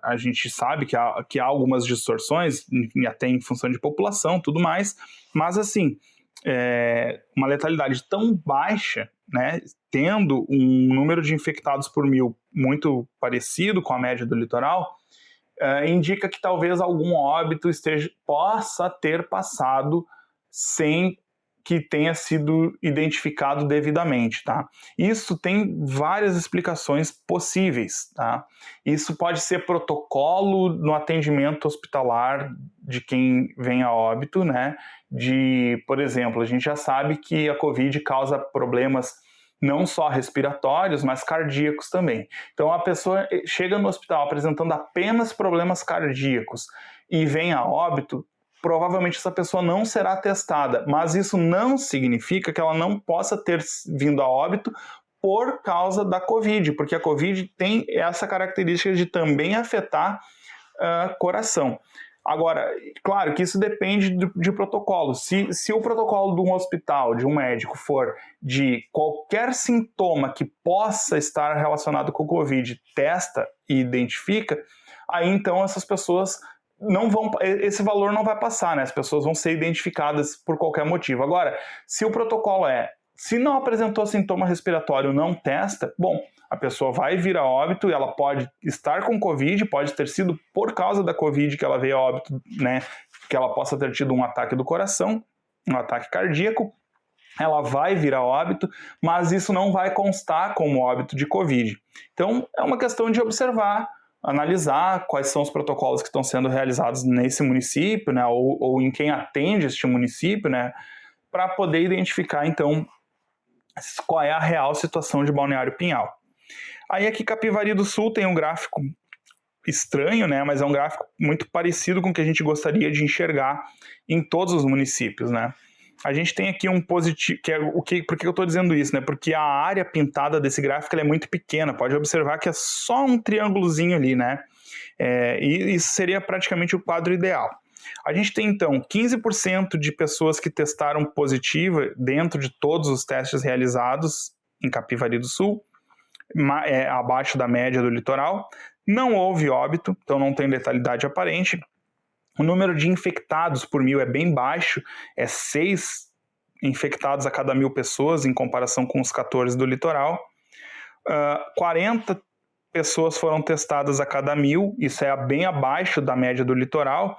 a gente sabe que há algumas distorções, até em função de população, tudo mais, mas assim, uma letalidade tão baixa, né, tendo um número de infectados por 1.000 muito parecido com a média do litoral, indica que talvez algum óbito possa ter passado sem que tenha sido identificado devidamente, tá? Isso tem várias explicações possíveis, tá? Isso pode ser protocolo no atendimento hospitalar de quem vem a óbito, né? Por exemplo, a gente já sabe que a Covid causa problemas não só respiratórios, mas cardíacos também. Então a pessoa chega no hospital apresentando apenas problemas cardíacos e vem a óbito, provavelmente essa pessoa não será testada, mas isso não significa que ela não possa ter vindo a óbito por causa da Covid, porque a Covid tem essa característica de também afetar coração. Agora, claro que isso depende de protocolo. Se o protocolo de um hospital, de um médico, for de qualquer sintoma que possa estar relacionado com o Covid, testa e identifica, aí então essas pessoas não vão, esse valor não vai passar, né? As pessoas vão ser identificadas por qualquer motivo. Agora, se o protocolo se não apresentou sintoma respiratório, não testa, bom, a pessoa vai vir a óbito e ela pode estar com Covid, pode ter sido por causa da Covid que ela veio a óbito, né? Que ela possa ter tido um ataque do coração, um ataque cardíaco, ela vai vir a óbito, mas isso não vai constar como óbito de Covid. Então, é uma questão de observar, analisar quais são os protocolos que estão sendo realizados nesse município, né? Ou em quem atende este município, né? Para poder identificar, então, qual é a real situação de Balneário Pinhal. Aí aqui Capivari do Sul tem um gráfico estranho, né, mas é um gráfico muito parecido com o que a gente gostaria de enxergar em todos os municípios, né. A gente tem aqui um positivo, por que eu estou dizendo isso, né, porque a área pintada desse gráfico é muito pequena, pode observar que é só um triângulozinho ali, né, e isso seria praticamente o quadro ideal. A gente tem, então, 15% de pessoas que testaram positiva dentro de todos os testes realizados em Capivari do Sul, abaixo da média do litoral. Não houve óbito, então não tem letalidade aparente. O número de infectados por 1.000 é bem baixo, é 6 infectados a cada 1.000 pessoas, em comparação com os 14 do litoral. 40 pessoas foram testadas a cada 1.000, isso é bem abaixo da média do litoral.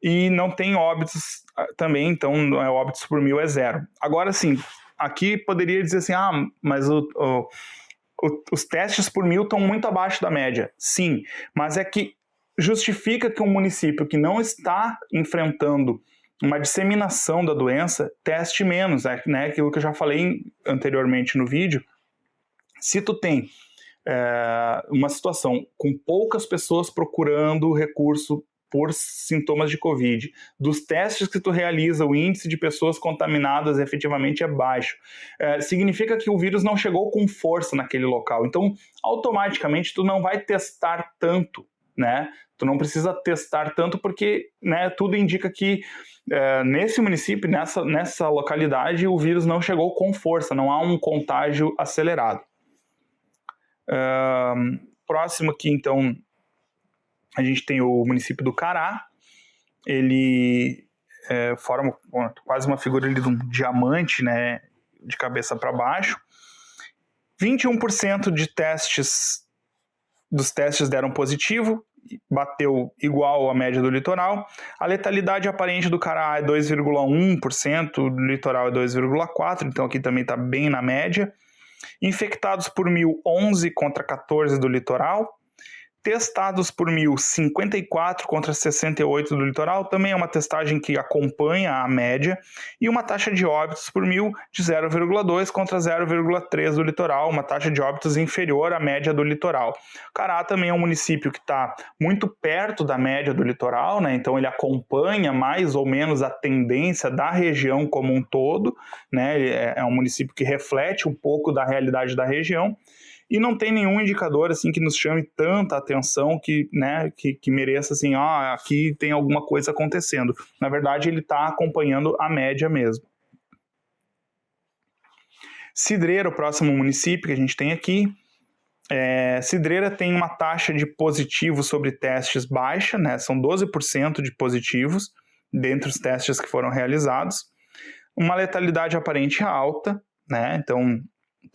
E não tem óbitos também, então óbitos por 1.000 é 0. Agora, sim, aqui poderia dizer assim, mas os testes por 1.000 estão muito abaixo da média. Sim, mas é que justifica que um município que não está enfrentando uma disseminação da doença teste menos, né? Aquilo que eu já falei anteriormente no vídeo. Se tu tem uma situação com poucas pessoas procurando recurso por sintomas de Covid, dos testes que tu realiza, o índice de pessoas contaminadas efetivamente é baixo. Significa que o vírus não chegou com força naquele local. Então, automaticamente, tu não vai testar tanto, né? Tu não precisa testar tanto porque, né, tudo indica que nesse município, nessa localidade, o vírus não chegou com força, não há um contágio acelerado. Próximo aqui, então, a gente tem o município do Cará. Ele forma quase uma figura ali de um diamante, né, de cabeça para baixo. 21% dos testes deram positivo, bateu igual à média do litoral. A letalidade aparente do Cará é 2,1%, do litoral é 2,4%, então aqui também está bem na média. Infectados por 1.000, 11 contra 14 do litoral. Testados por 1.000, 54 contra 68 do litoral, também é uma testagem que acompanha a média, e uma taxa de óbitos por 1.000 de 0,2 contra 0,3 do litoral, uma taxa de óbitos inferior à média do litoral. Cará também é um município que está muito perto da média do litoral, né? Então ele acompanha mais ou menos a tendência da região como um todo, né? Ele é um município que reflete um pouco da realidade da região, e não tem nenhum indicador assim que nos chame tanta atenção que, né, que mereça assim, aqui tem alguma coisa acontecendo. Na verdade, ele está acompanhando a média mesmo. Cidreira, o próximo município que a gente tem aqui. Cidreira tem uma taxa de positivos sobre testes baixa, né, são 12% de positivos dentre os testes que foram realizados. Uma letalidade aparente alta, né, então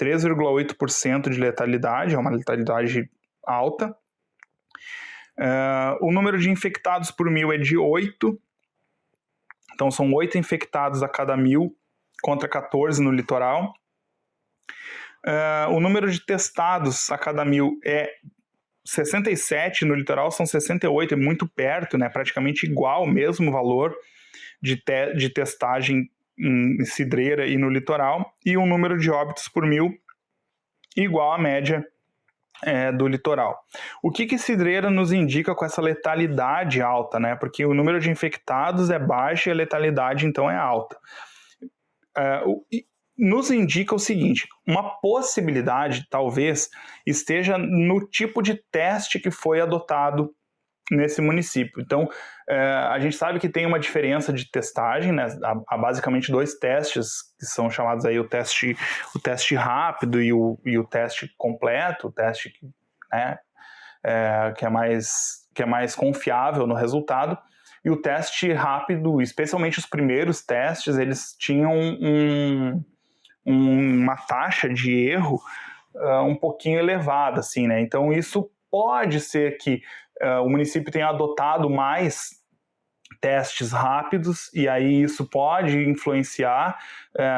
3,8% de letalidade, é uma letalidade alta. O número de infectados por 1.000 é de 8, então são 8 infectados a cada 1.000 contra 14 no litoral. O número de testados a cada 1.000 é 67, no litoral são 68, é muito perto, né? Praticamente igual, mesmo valor de testagem em Cidreira e no litoral, e o número de óbitos por 1.000 igual à média do litoral. O que cidreira nos indica com essa letalidade alta, né? Porque o número de infectados é baixo e a letalidade, então, é alta. Nos indica o seguinte: uma possibilidade, talvez, esteja no tipo de teste que foi adotado nesse município. Então, a gente sabe que tem uma diferença de testagem, né? Há basicamente 2 testes que são chamados aí o teste rápido e o teste completo, o teste, né, que é mais confiável no resultado. E o teste rápido, especialmente os primeiros testes, eles tinham uma taxa de erro um pouquinho elevada, assim, né? Então, isso pode ser que o município tenha adotado mais testes rápidos, e aí isso pode influenciar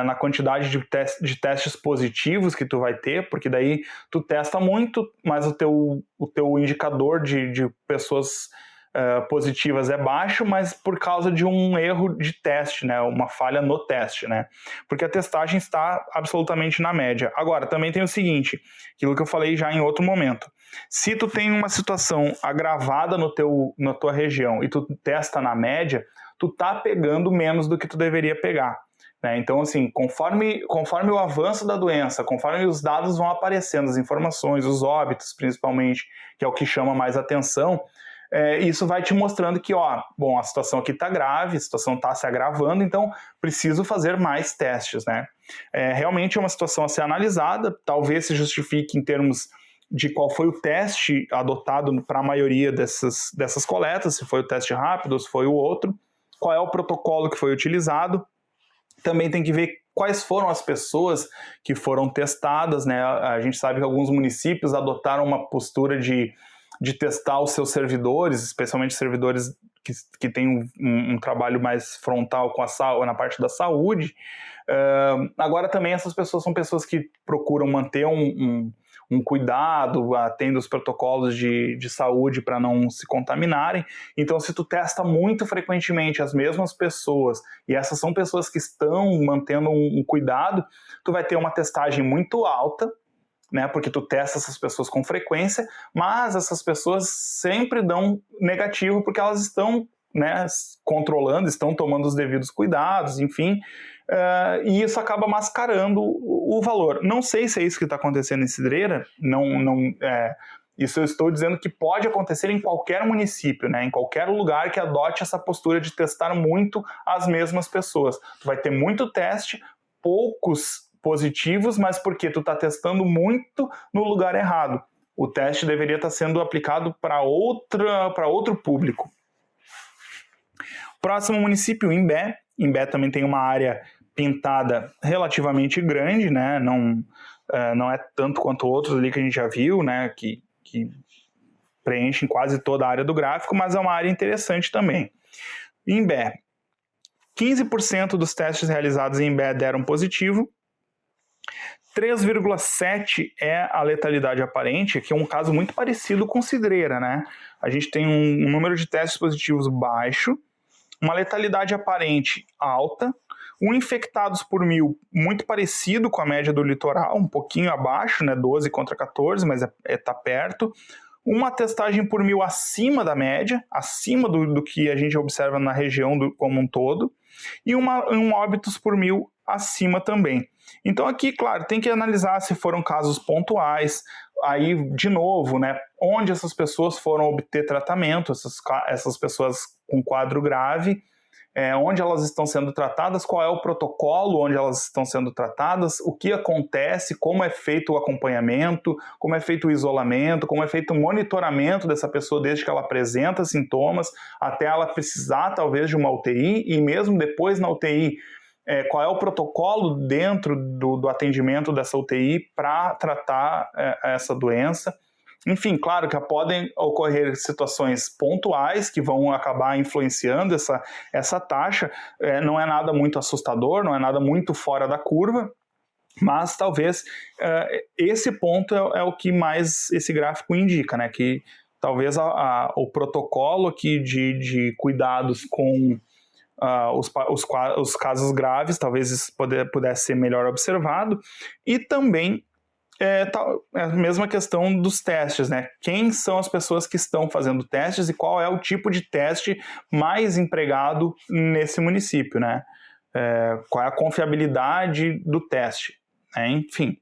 na quantidade de testes positivos que tu vai ter, porque daí tu testa muito, mas o teu indicador de pessoas positivas é baixo, mas por causa de um erro de teste, né? Uma falha no teste, né? Porque a testagem está absolutamente na média. Agora, também tem o seguinte, aquilo que eu falei já em outro momento. Se tu tem uma situação agravada na tua região e tu testa na média, tu tá pegando menos do que tu deveria pegar, né? Então, assim, conforme o avanço da doença, conforme os dados vão aparecendo, as informações, os óbitos principalmente, que é o que chama mais atenção, isso vai te mostrando que, a situação aqui está grave, a situação está se agravando, então preciso fazer mais testes, né? Realmente é uma situação a ser analisada, talvez se justifique em termos de qual foi o teste adotado para a maioria dessas coletas, se foi o teste rápido ou se foi o outro, qual é o protocolo que foi utilizado. Também tem que ver quais foram as pessoas que foram testadas, né? A gente sabe que alguns municípios adotaram uma postura de testar os seus servidores, especialmente servidores que têm um trabalho mais frontal na parte da saúde. Agora também essas pessoas são pessoas que procuram manter um cuidado, atendendo os protocolos de saúde para não se contaminarem. Então, se tu testa muito frequentemente as mesmas pessoas, e essas são pessoas que estão mantendo um cuidado, tu vai ter uma testagem muito alta, né, porque tu testa essas pessoas com frequência, mas essas pessoas sempre dão negativo porque elas estão, né, controlando, estão tomando os devidos cuidados, enfim, e isso acaba mascarando o valor. Não sei se é isso que está acontecendo em Cidreira, isso eu estou dizendo que pode acontecer em qualquer município, né, em qualquer lugar que adote essa postura de testar muito as mesmas pessoas. Tu vai ter muito teste, poucos positivos, mas porque tu está testando muito no lugar errado. O teste deveria estar sendo aplicado para outro público. Próximo município, Imbé. Imbé também tem uma área pintada relativamente grande, né? Não é tanto quanto outros ali que a gente já viu, né? Que preenchem quase toda a área do gráfico, mas é uma área interessante também. Imbé. 15% dos testes realizados em Imbé deram positivo. 3,7 é a letalidade aparente, que é um caso muito parecido com Cidreira, né? A gente tem um número de testes positivos baixo, uma letalidade aparente alta, infectados por 1.000 muito parecido com a média do litoral, um pouquinho abaixo, né? 12 contra 14, mas tá perto. Uma testagem por 1.000 acima da média, acima do que a gente observa na região como um todo, e um óbitos por 1.000 acima também. Então aqui, claro, tem que analisar se foram casos pontuais, aí, de novo, né, onde essas pessoas foram obter tratamento, essas pessoas com quadro grave, onde elas estão sendo tratadas, qual é o protocolo onde elas estão sendo tratadas, o que acontece, como é feito o acompanhamento, como é feito o isolamento, como é feito o monitoramento dessa pessoa desde que ela apresenta sintomas até ela precisar talvez de uma UTI, e mesmo depois na UTI, qual é o protocolo dentro do atendimento dessa UTI para tratar essa doença. Enfim, claro que podem ocorrer situações pontuais que vão acabar influenciando essa taxa. Não é nada muito assustador, não é nada muito fora da curva, mas talvez esse ponto é o que mais esse gráfico indica, né? Que talvez o protocolo aqui de cuidados com os casos graves, talvez isso pudesse ser melhor observado, e também É a mesma questão dos testes, né? Quem são as pessoas que estão fazendo testes e qual é o tipo de teste mais empregado nesse município, né? Qual é a confiabilidade do teste, né? Enfim,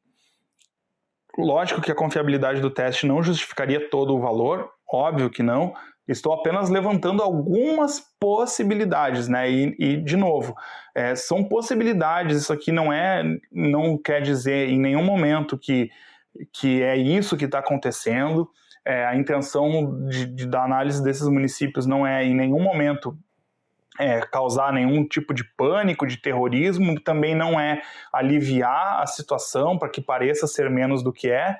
lógico que a confiabilidade do teste não justificaria todo o valor, óbvio que não. Estou apenas levantando algumas possibilidades, né? E de novo, são possibilidades. Isso aqui não quer dizer em nenhum momento que é isso que está acontecendo. A intenção da análise desses municípios não é em nenhum momento causar nenhum tipo de pânico, de terrorismo, também não é aliviar a situação para que pareça ser menos do que é.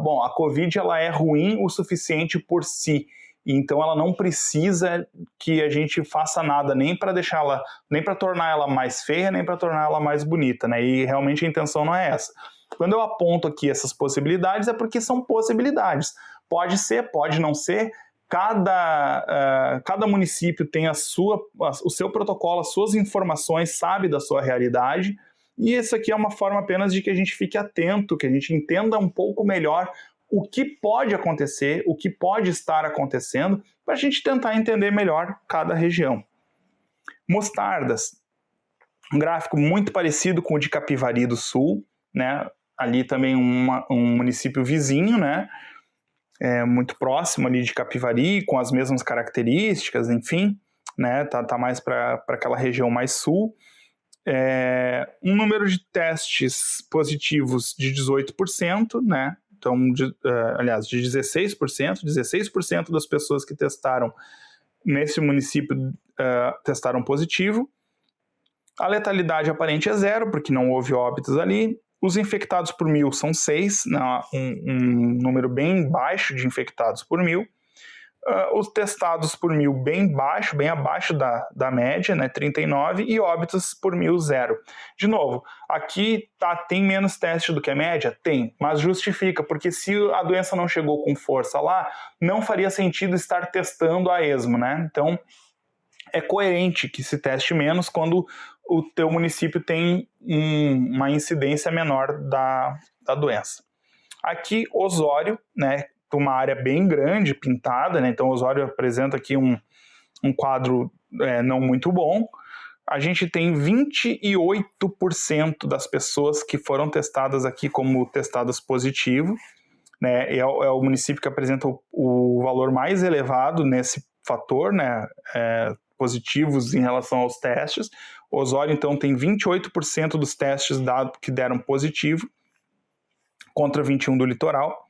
Bom, a Covid ela é ruim o suficiente por si, então ela não precisa que a gente faça nada nem para deixá-la, nem para tornar ela mais feia, nem para tornar ela mais bonita, né? E realmente a intenção não é essa. Quando eu aponto aqui essas possibilidades é porque são possibilidades. Pode ser, pode não ser. Cada município tem o seu protocolo, as suas informações, sabe da sua realidade, e isso aqui é uma forma apenas de que a gente fique atento, que a gente entenda um pouco melhor o que pode acontecer, o que pode estar acontecendo, para a gente tentar entender melhor cada região. Mostardas, um gráfico muito parecido com o de Capivari do Sul, né? Ali também um município vizinho, né? Muito próximo ali de Capivari, com as mesmas características, enfim, né? Tá mais para aquela região mais sul. Um número de testes positivos de 18%, né? Então, aliás, de 16%, 16% das pessoas que testaram nesse município testaram positivo. A letalidade aparente é 0, porque não houve óbitos ali. Os infectados por 1.000 são 6, um número bem baixo de infectados por 1.000. Os testados por 1.000 bem baixo, bem abaixo da média, né, 39, e óbitos por 1.000, 0. De novo, aqui tem menos teste do que a média? Tem, mas justifica, porque se a doença não chegou com força lá, não faria sentido estar testando a esmo, né? Então, é coerente que se teste menos quando o teu município tem uma incidência menor da doença. Aqui, Osório, né, uma área bem grande, pintada, né, então Osório apresenta aqui um quadro não muito bom. A gente tem 28% das pessoas que foram testadas aqui como testadas positivo, né, é o município que apresenta o valor mais elevado nesse fator, né, positivos em relação aos testes. Osório, então, tem 28% dos testes que deram positivo, contra 21% do litoral.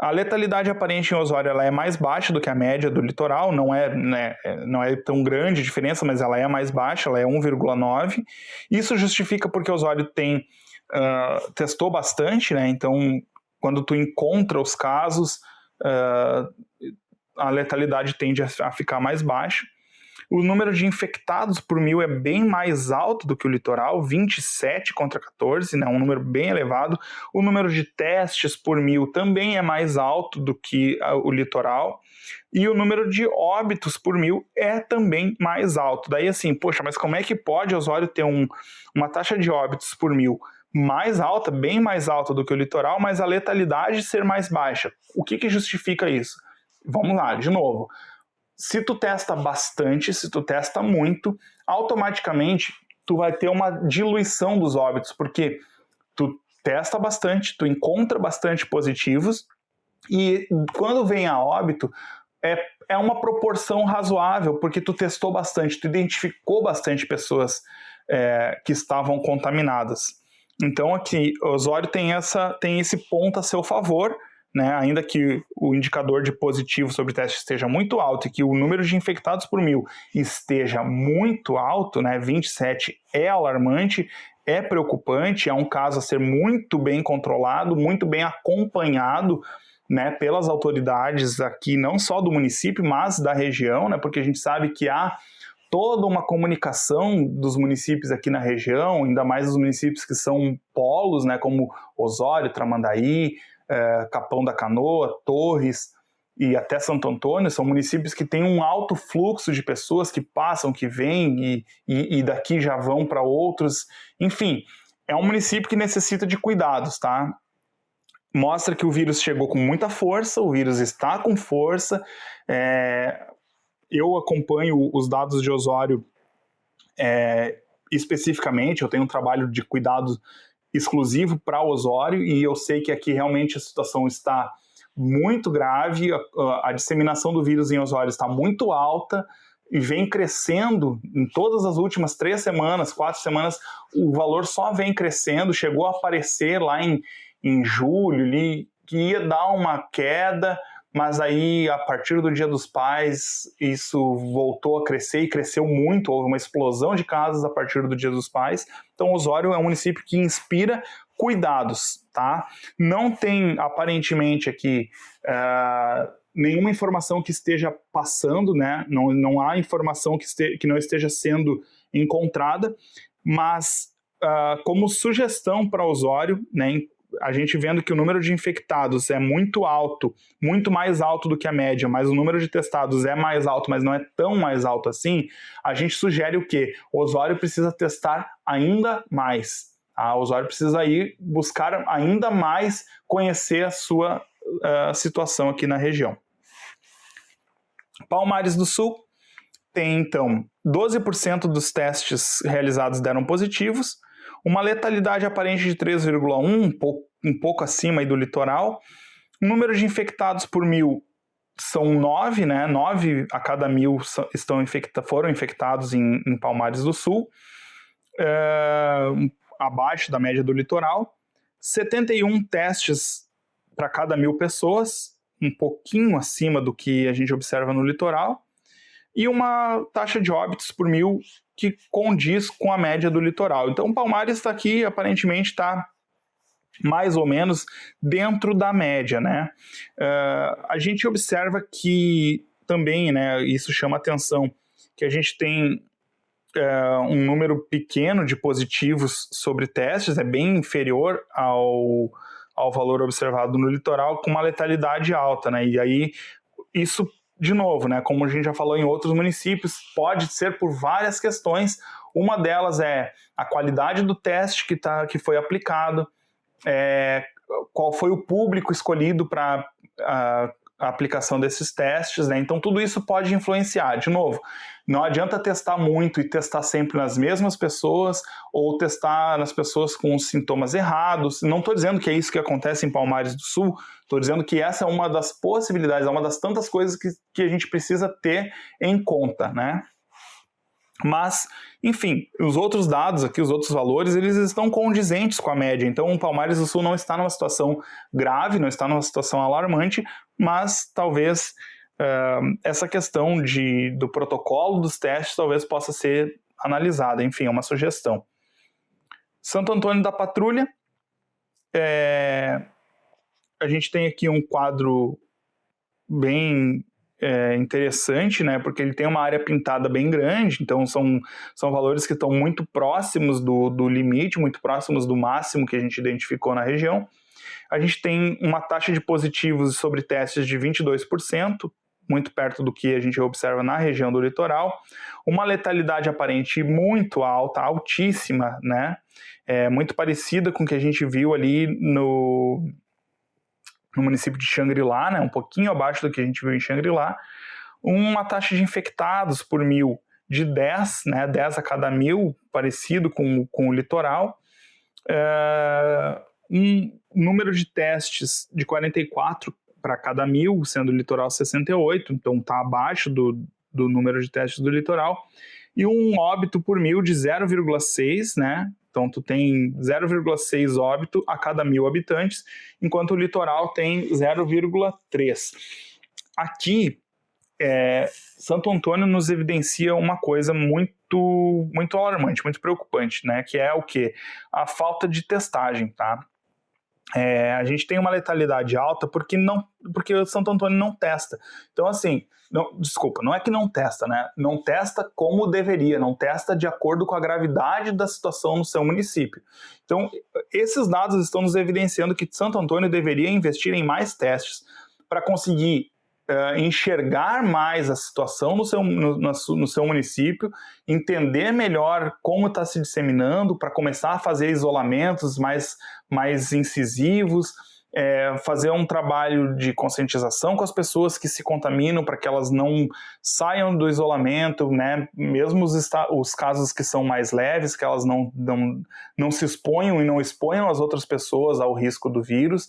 A letalidade aparente em Osório ela é mais baixa do que a média do litoral, não é tão grande a diferença, mas ela é mais baixa, ela é 1,9. Isso justifica porque Osório testou bastante, né? Então, quando tu encontra os casos, a letalidade tende a ficar mais baixa. O número de infectados por 1.000 é bem mais alto do que o litoral, 27 contra 14, né, um número bem elevado. O número de testes por 1.000 também é mais alto do que o litoral. E o número de óbitos por 1.000 é também mais alto. Daí assim, poxa, mas como é que pode Osório ter uma taxa de óbitos por 1.000 mais alta, bem mais alta do que o litoral, mas a letalidade ser mais baixa? O que justifica isso? Vamos lá, de novo. Se tu testa bastante, se tu testa muito, automaticamente tu vai ter uma diluição dos óbitos, porque tu testa bastante, tu encontra bastante positivos, e quando vem a óbito, é uma proporção razoável, porque tu testou bastante, tu identificou bastante pessoas que estavam contaminadas. Então aqui, Osório tem esse ponto a seu favor, né, ainda que o indicador de positivo sobre teste esteja muito alto e que o número de infectados por 1.000 esteja muito alto, né, 27 é alarmante, é preocupante, é um caso a ser muito bem controlado, muito bem acompanhado, né, pelas autoridades aqui, não só do município, mas da região, né, porque a gente sabe que há toda uma comunicação dos municípios aqui na região, ainda mais os municípios que são polos, né, como Osório, Tramandaí, Capão da Canoa, Torres e até Santo Antônio, são municípios que têm um alto fluxo de pessoas que passam, que vêm e daqui já vão para outros. Enfim, é um município que necessita de cuidados, tá? mostra que o vírus chegou com muita força, o vírus está com força. Eu acompanho os dados de Osório especificamente, eu tenho um trabalho de cuidado exclusivo para Osório e eu sei que aqui realmente a situação está muito grave, a disseminação do vírus em Osório está muito alta e vem crescendo em todas as últimas 3 semanas, 4 semanas, o valor só vem crescendo, chegou a aparecer lá em julho, ali, que ia dar uma queda, mas aí, a partir do Dia dos Pais, isso voltou a crescer e cresceu muito, houve uma explosão de casos a partir do Dia dos Pais. Então, Osório é um município que inspira cuidados, tá? Não tem, aparentemente, aqui nenhuma informação que esteja passando, né? Não há informação que não esteja sendo encontrada, mas como sugestão para Osório, né? A gente vendo que o número de infectados é muito alto, muito mais alto do que a média, mas o número de testados é mais alto, mas não é tão mais alto assim, a gente sugere o quê? O Osório precisa testar ainda mais. O Osório precisa ir buscar ainda mais conhecer a sua situação aqui na região. Palmares do Sul tem, então, 12% dos testes realizados deram positivos, uma letalidade aparente de 3,1, um pouco acima aí do litoral. O número de infectados por 1.000 são 9, né? 9 a cada 1.000 foram infectados em Palmares do Sul, abaixo da média do litoral. 71 testes para cada 1.000 pessoas, um pouquinho acima do que a gente observa no litoral. E uma taxa de óbitos por 1.000 que condiz com a média do litoral. Então, Palmares está aqui, aparentemente está mais ou menos dentro da média, né? A gente observa que também, né, isso chama atenção, que a gente tem um número pequeno de positivos sobre testes, é bem inferior ao valor observado no litoral, com uma letalidade alta, né? E aí, isso, de novo, né, como a gente já falou em outros municípios, pode ser por várias questões. Uma delas é a qualidade do teste que foi aplicado, qual foi o público escolhido para a aplicação desses testes, né? Então tudo isso pode influenciar. De novo, não adianta testar muito e testar sempre nas mesmas pessoas ou testar nas pessoas com os sintomas errados. Não estou dizendo que é isso que acontece em Palmares do Sul, estou dizendo que essa é uma das possibilidades, é uma das tantas coisas que a gente precisa ter em conta, né? Mas, enfim, os outros dados aqui, os outros valores, eles estão condizentes com a média. Então, o Palmares do Sul não está numa situação grave, não está numa situação alarmante, mas talvez essa questão do protocolo dos testes talvez possa ser analisada. Enfim, é uma sugestão. Santo Antônio da Patrulha, a gente tem aqui um quadro bem interessante, né, porque ele tem uma área pintada bem grande, então são valores que estão muito próximos do limite, muito próximos do máximo que a gente identificou na região. A gente tem uma taxa de positivos sobre testes de 22%, muito perto do que a gente observa na região do litoral, uma letalidade aparente muito alta, altíssima, né, muito parecida com o que a gente viu ali no município de Xangri-Lá, né, um pouquinho abaixo do que a gente viu em Xangri-Lá, uma taxa de infectados por 1.000 de 10, né, 10 a cada 1.000, parecido com o litoral, um número de testes de 44 para cada 1.000, sendo o litoral 68, então está abaixo do número de testes do litoral, e um óbito por 1.000 de 0,6, né, então, tu tem 0,6 óbito a cada 1.000 habitantes, enquanto o litoral tem 0,3. Aqui, Santo Antônio nos evidencia uma coisa muito, muito alarmante, muito preocupante, né? Que é o quê? A falta de testagem, tá? A gente tem uma letalidade alta porque o Santo Antônio não testa. Então, assim, não é que não testa, né? Não testa como deveria, não testa de acordo com a gravidade da situação no seu município. Então, esses dados estão nos evidenciando que Santo Antônio deveria investir em mais testes para conseguir enxergar mais a situação no seu município, entender melhor como está se disseminando, para começar a fazer isolamentos mais incisivos, fazer um trabalho de conscientização com as pessoas que se contaminam para que elas não saiam do isolamento, né? Mesmo os casos que são mais leves, que elas não se exponham e não exponham as outras pessoas ao risco do vírus.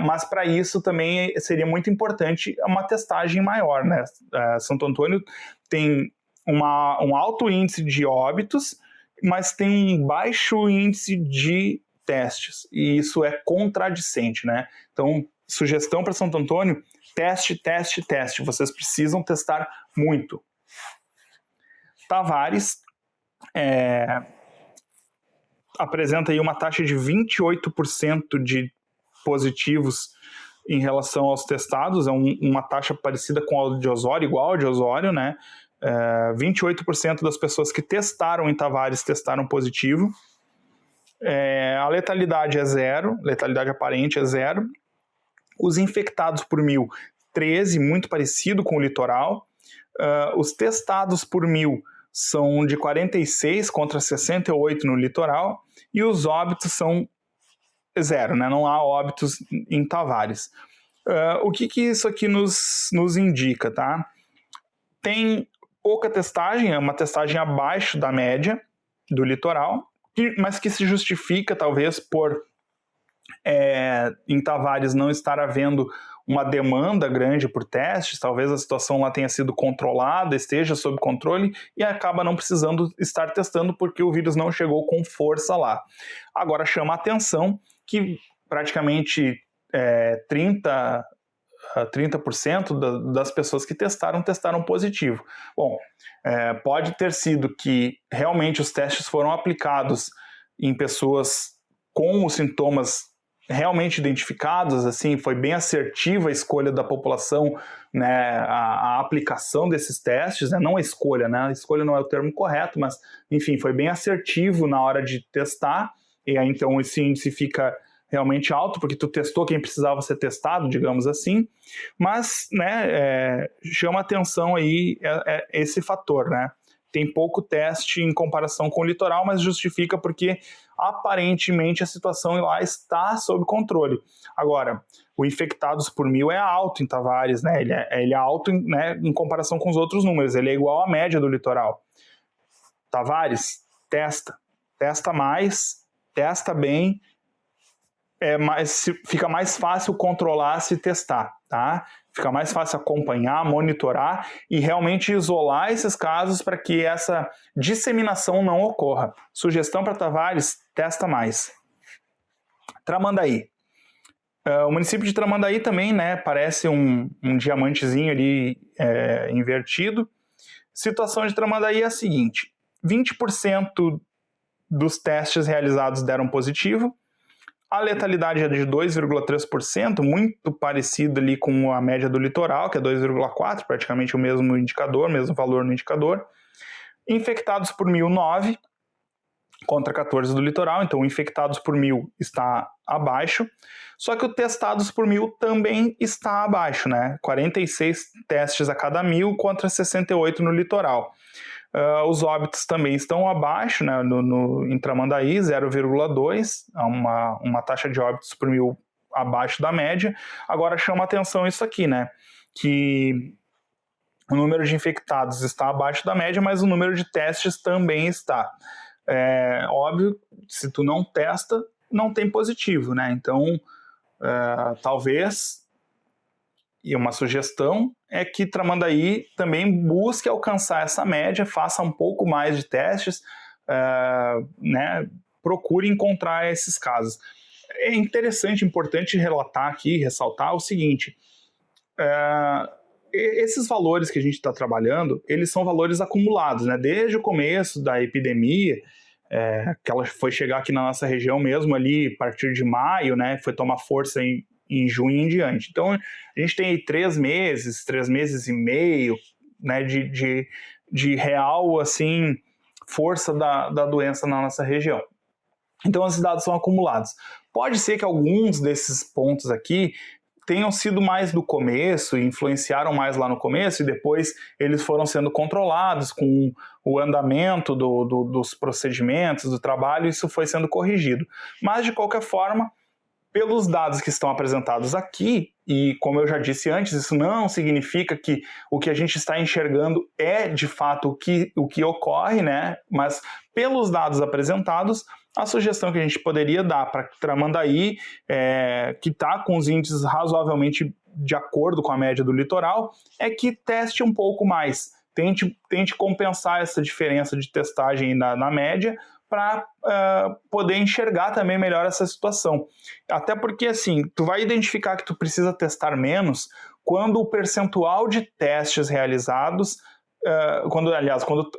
Mas para isso também seria muito importante uma testagem maior, né? Santo Antônio tem um alto índice de óbitos, mas tem um baixo índice de testes, e isso é contradicente, né? Então, sugestão para Santo Antônio: teste, teste, teste. Vocês precisam testar muito. Tavares apresenta aí uma taxa de 28% de positivos em relação aos testados, uma taxa parecida com a de Osório, igual a de Osório, né? 28% das pessoas que testaram em Tavares testaram positivo. A letalidade é 0, letalidade aparente é 0. Os infectados por 1.000, 13, muito parecido com o litoral. Os testados por 1.000 são de 46 contra 68 no litoral. E os óbitos são 0, né? Não há óbitos em Tavares. O que isso aqui nos indica, tá? Tem pouca testagem, é uma testagem abaixo da média do litoral, mas que se justifica talvez por em Tavares não estar havendo uma demanda grande por testes, talvez a situação lá tenha sido controlada, esteja sob controle e acaba não precisando estar testando porque o vírus não chegou com força lá. Agora chama a atenção que praticamente 30% das pessoas que testaram positivo. Bom, pode ter sido que realmente os testes foram aplicados em pessoas com os sintomas realmente identificados, assim, foi bem assertiva a escolha da população, né, a aplicação desses testes, né, não a escolha, né, a escolha não é o termo correto, mas, enfim, foi bem assertivo na hora de testar, e aí então esse índice fica realmente alto, porque tu testou quem precisava ser testado, digamos assim, mas, né, chama atenção aí esse fator, né, tem pouco teste em comparação com o litoral, mas justifica porque aparentemente a situação lá está sob controle. Agora, o infectados por 1.000 é alto em Tavares, né, ele é alto em comparação com os outros números, ele é igual à média do litoral. Tavares, testa mais, testa bem, fica mais fácil controlar se testar, tá? Fica mais fácil acompanhar, monitorar e realmente isolar esses casos para que essa disseminação não ocorra. Sugestão para Tavares: testa mais. Tramandaí. O município de Tramandaí também, né, parece um diamantezinho ali invertido. Situação de Tramandaí é a seguinte: 20% dos testes realizados deram positivo. A letalidade é de 2,3%, muito parecido ali com a média do litoral, que é 2,4%, praticamente o mesmo indicador, mesmo valor no indicador. Infectados por 1.000, 9, contra 14 do litoral, então infectados por 1.000 está abaixo, só que o testados por 1.000 também está abaixo, né? 46 testes a cada 1.000 contra 68 no litoral. Os óbitos também estão abaixo, né, em Tramandaí, 0,2, uma taxa de óbitos por 1.000 abaixo da média. Agora chama atenção isso aqui, né, que o número de infectados está abaixo da média, mas o número de testes também está. Óbvio, se tu não testa, não tem positivo, né, então talvez... E uma sugestão é que Tramandaí também busque alcançar essa média, faça um pouco mais de testes, né, procure encontrar esses casos. É interessante, importante relatar aqui, ressaltar o seguinte: esses valores que a gente está trabalhando, eles são valores acumulados, né? Desde o começo da epidemia, que ela foi chegar aqui na nossa região mesmo ali a partir de maio, né? Foi tomar força em junho em diante. Então, a gente tem aí 3 meses e meio, né, de real, assim, força da doença na nossa região. Então, esses dados são acumulados. Pode ser que alguns desses pontos aqui tenham sido mais do começo, influenciaram mais lá no começo, e depois eles foram sendo controlados com o andamento dos procedimentos, do trabalho, isso foi sendo corrigido. Mas, de qualquer forma, pelos dados que estão apresentados aqui, e como eu já disse antes, isso não significa que o que a gente está enxergando é de fato o que ocorre, né? Mas pelos dados apresentados, a sugestão que a gente poderia dar para Tramandaí, que está com os índices razoavelmente de acordo com a média do litoral, é que teste um pouco mais, tente compensar essa diferença de testagem na média, para poder enxergar também melhor essa situação. Até porque, assim, tu vai identificar que tu precisa testar menos quando o percentual de testes realizados, quando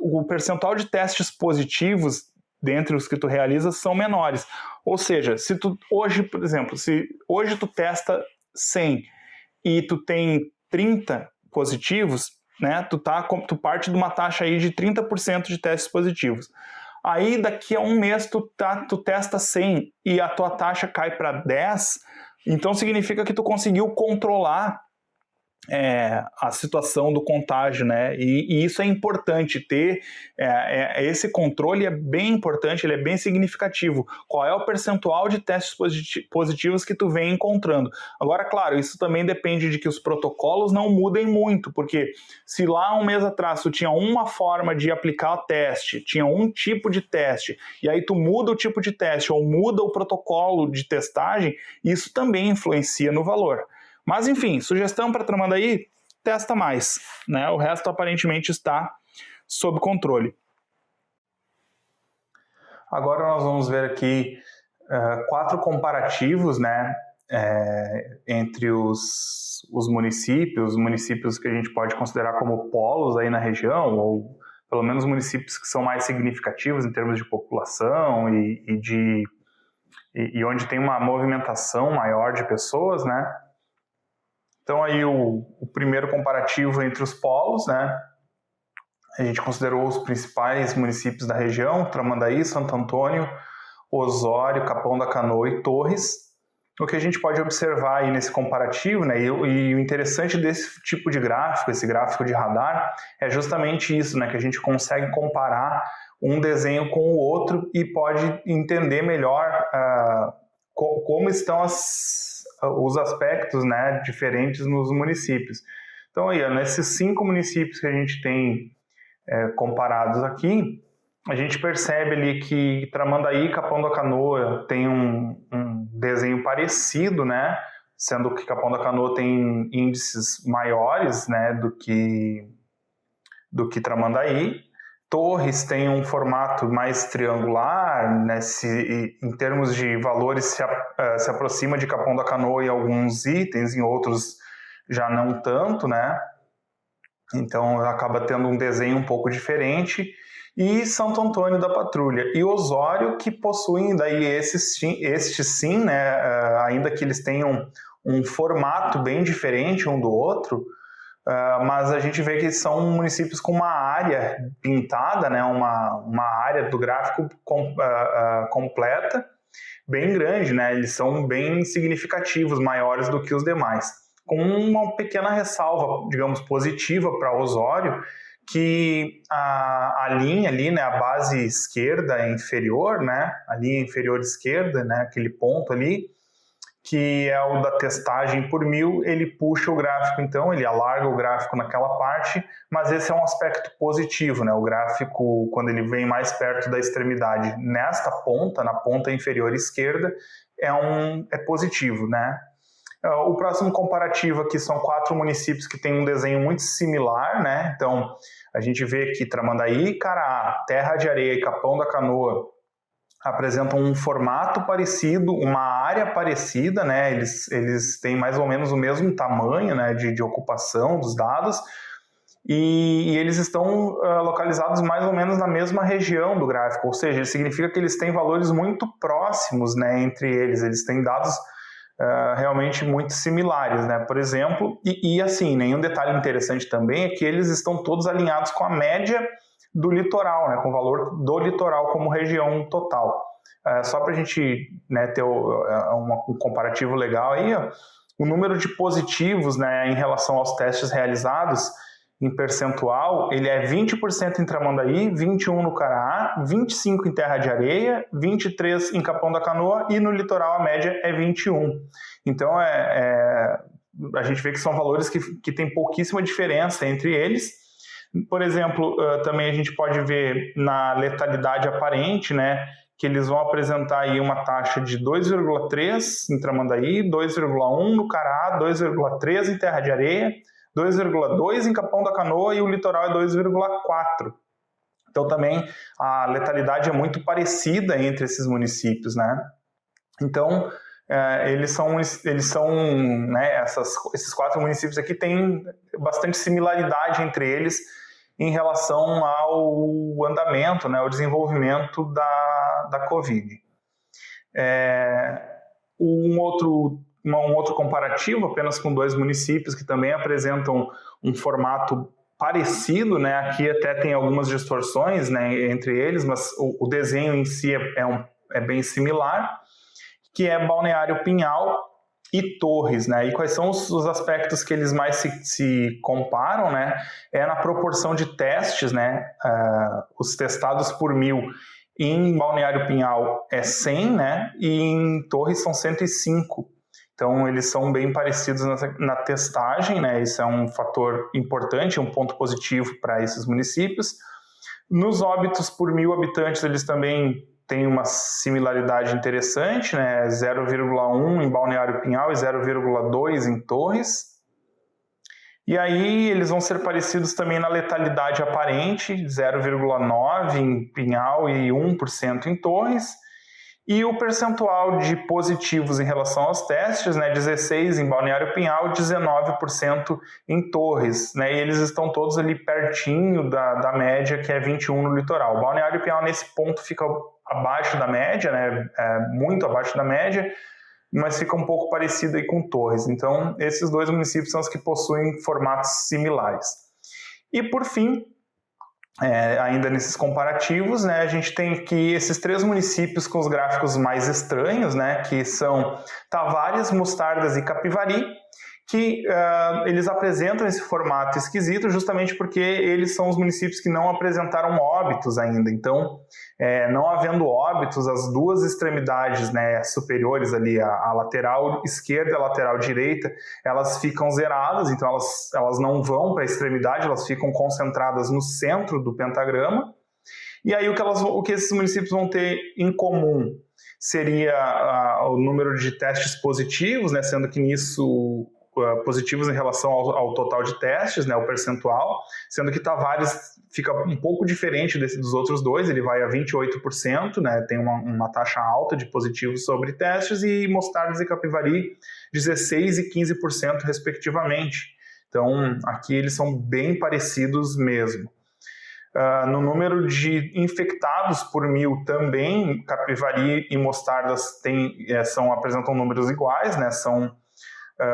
o percentual de testes positivos dentre os que tu realiza são menores. Ou seja, se tu hoje, por exemplo, se hoje tu testa 100 e tu tem 30 positivos, né, tu parte de uma taxa aí de 30% de testes positivos. Aí daqui a um mês tu testa 100 e a tua taxa cai para 10, então significa que tu conseguiu controlar a situação do contágio, né? E isso é importante ter, esse controle é bem importante, ele é bem significativo. Qual é o percentual de testes positivos que tu vem encontrando? Agora, claro, isso também depende de que os protocolos não mudem muito, porque se lá um mês atrás tu tinha uma forma de aplicar o teste, tinha um tipo de teste, e aí tu muda o tipo de teste ou muda o protocolo de testagem, isso também influencia no valor. Mas, enfim, sugestão para Tramandaí, testa mais, né? O resto aparentemente está sob controle. Agora nós vamos ver aqui 4 comparativos, né? Entre os municípios que a gente pode considerar como polos aí na região, ou pelo menos municípios que são mais significativos em termos de população e onde tem uma movimentação maior de pessoas, né? Então aí o primeiro comparativo entre os polos, né? A gente considerou os principais municípios da região, Tramandaí, Santo Antônio, Osório, Capão da Canoa e Torres. O que a gente pode observar aí nesse comparativo, né? E o interessante desse tipo de gráfico, esse gráfico de radar, é justamente isso, né? Que a gente consegue comparar um desenho com o outro e pode entender melhor como estão os aspectos, né, diferentes nos municípios. Então, aí, nesses 5 municípios que a gente tem comparados aqui, a gente percebe ali que Tramandaí e Capão da Canoa tem um desenho parecido, né, sendo que Capão da Canoa tem índices maiores, né, do que Tramandaí. Torres tem um formato mais triangular, né, em termos de valores se aproxima de Capão da Canoa em alguns itens, em outros já não tanto, né? Então acaba tendo um desenho um pouco diferente. E Santo Antônio da Patrulha e Osório, que possuem daí estes sim, né, ainda que eles tenham um formato bem diferente um do outro, mas a gente vê que são municípios com uma área pintada, né, uma área do gráfico completa, bem grande, né, eles são bem significativos, maiores do que os demais. Com uma pequena ressalva, digamos, positiva para Osório, que a linha ali, né, a base esquerda inferior, né, a linha inferior esquerda, né, aquele ponto ali, que é o da testagem por 1000, ele puxa o gráfico, então ele alarga o gráfico naquela parte, mas esse é um aspecto positivo, né? O gráfico, quando ele vem mais perto da extremidade, nesta ponta, na ponta inferior esquerda, é positivo, né? O próximo comparativo aqui são 4 municípios que têm um desenho muito similar, né? Então, a gente vê que Tramandaí, Caraá, Terra de Areia e Capão da Canoa apresentam um formato parecido, uma área parecida, né? Eles têm mais ou menos o mesmo tamanho, né, de ocupação dos dados, e eles estão localizados mais ou menos na mesma região do gráfico, ou seja, isso significa que eles têm valores muito próximos, né, entre eles têm dados realmente muito similares, né? Por exemplo, e assim, nenhum detalhe interessante também é que eles estão todos alinhados com a média do litoral, né, com o valor do litoral como região total. Só para a gente, né, ter um comparativo legal aí, ó, o número de positivos, né, em relação aos testes realizados em percentual, ele é 20% em Tramandaí, 21% no Caraá, 25% em Terra de Areia, 23% em Capão da Canoa e no litoral a média é 21%. Então a gente vê que são valores que tem pouquíssima diferença entre eles. Por exemplo, também a gente pode ver na letalidade aparente, né, que eles vão apresentar aí uma taxa de 2,3 em Tramandaí, 2,1 no Caraá, 2,3 em Terra de Areia, 2,2 em Capão da Canoa e o litoral é 2,4. Então também a letalidade é muito parecida entre esses municípios, né? Então eles são né, esses 4 municípios aqui têm bastante similaridade entre eles em relação ao andamento, né, ao desenvolvimento da Covid. Um outro comparativo, apenas com 2 municípios que também apresentam um formato parecido, né? Aqui até tem algumas distorções, né, entre eles, mas o desenho em si é bem similar, que é Balneário Pinhal e Torres, né? E quais são os aspectos que eles mais se comparam, né? É na proporção de testes, né? Os testados por 1.000 em Balneário Pinhal é 100, né? E em Torres são 105. Então, eles são bem parecidos na testagem, né? Isso é um fator importante, um ponto positivo para esses municípios. Nos óbitos por 1.000 habitantes, eles também têm uma similaridade interessante, né? 0,1 em Balneário Pinhal e 0,2 em Torres. E aí eles vão ser parecidos também na letalidade aparente, 0,9 em Pinhal e 1% em Torres. E o percentual de positivos em relação aos testes, né, 16% em Balneário Pinhal e 19% em Torres. Né, e eles estão todos ali pertinho da média, que é 21% no litoral. Balneário Pinhal, nesse ponto, fica abaixo da média, né, muito abaixo da média, mas fica um pouco parecido aí com Torres. Então, esses 2 municípios são os que possuem formatos similares. E, por fim, ainda nesses comparativos, né, a gente tem aqui esses 3 municípios com os gráficos mais estranhos, né, que são Tavares, Mostardas e Capivari, que eles apresentam esse formato esquisito justamente porque eles são os municípios que não apresentaram óbitos ainda. Então, não havendo óbitos, as 2 extremidades, né, superiores ali, a lateral esquerda e a lateral direita, elas ficam zeradas, então elas não vão para a extremidade, elas ficam concentradas no centro do pentagrama. E aí o que esses municípios vão ter em comum seria o número de testes positivos, né, sendo que nisso positivos em relação ao total de testes, né, o percentual, sendo que Tavares fica um pouco diferente dos outros 2, ele vai a 28%, né, tem uma taxa alta de positivos sobre testes, e Mostardas e Capivari 16% e 15% respectivamente. Então, aqui eles são bem parecidos mesmo. No número de infectados por 1.000 também, Capivari e Mostardas apresentam números iguais, né, são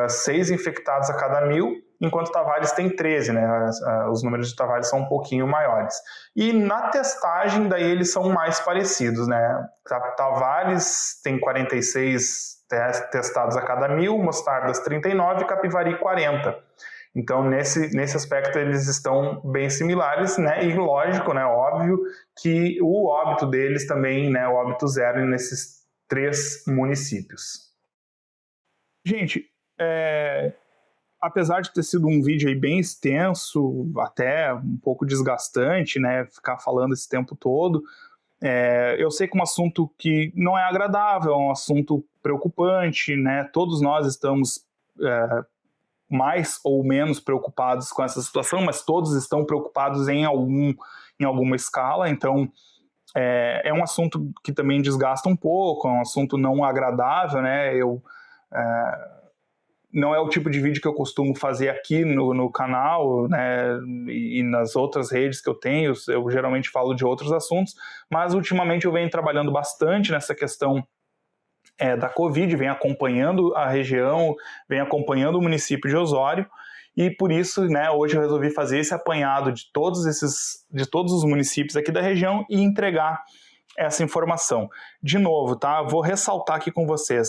6 infectados a cada 1.000, enquanto Tavares tem 13, né? Os números de Tavares são um pouquinho maiores. E na testagem, daí eles são mais parecidos, né? Tavares tem 46 testados a cada 1.000, Mostardas 39 e Capivari 40. Então, nesse aspecto, eles estão bem similares, né? E lógico, né? Óbvio que o óbito deles também, né? O óbito 0 nesses 3 municípios. Gente, apesar de ter sido um vídeo aí bem extenso, até um pouco desgastante, né, ficar falando esse tempo todo, eu sei que é um assunto que não é agradável, é um assunto preocupante, né, todos nós estamos mais ou menos preocupados com essa situação, mas todos estão preocupados em alguma escala, então é um assunto que também desgasta um pouco, é um assunto não agradável, né, não é o tipo de vídeo que eu costumo fazer aqui no canal, né, e nas outras redes que eu tenho. Eu geralmente falo de outros assuntos, mas ultimamente eu venho trabalhando bastante nessa questão da Covid, venho acompanhando a região, venho acompanhando o município de Osório, e por isso, né, hoje eu resolvi fazer esse apanhado de todos os municípios aqui da região e entregar essa informação. De novo, tá? Vou ressaltar aqui com vocês.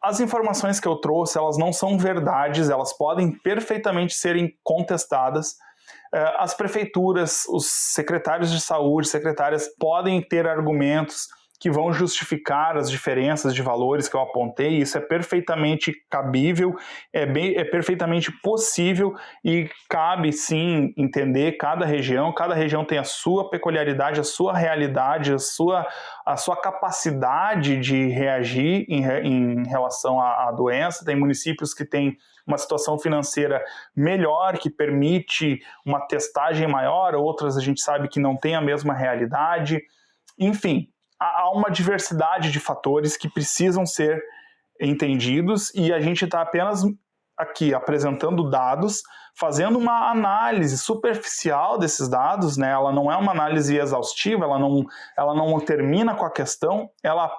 as informações que eu trouxe, elas não são verdades, elas podem perfeitamente serem contestadas. As prefeituras, os secretários de saúde, secretárias podem ter argumentos que vão justificar as diferenças de valores que eu apontei. Isso é perfeitamente cabível, é perfeitamente possível e cabe sim entender cada região tem a sua peculiaridade, a sua realidade, a sua capacidade de reagir em relação à doença. Tem municípios que têm uma situação financeira melhor, que permite uma testagem maior, outras a gente sabe que não tem a mesma realidade. Enfim, há uma diversidade de fatores que precisam ser entendidos e a gente está apenas aqui apresentando dados, fazendo uma análise superficial desses dados, né? Ela não é uma análise exaustiva, ela não termina com a questão, ela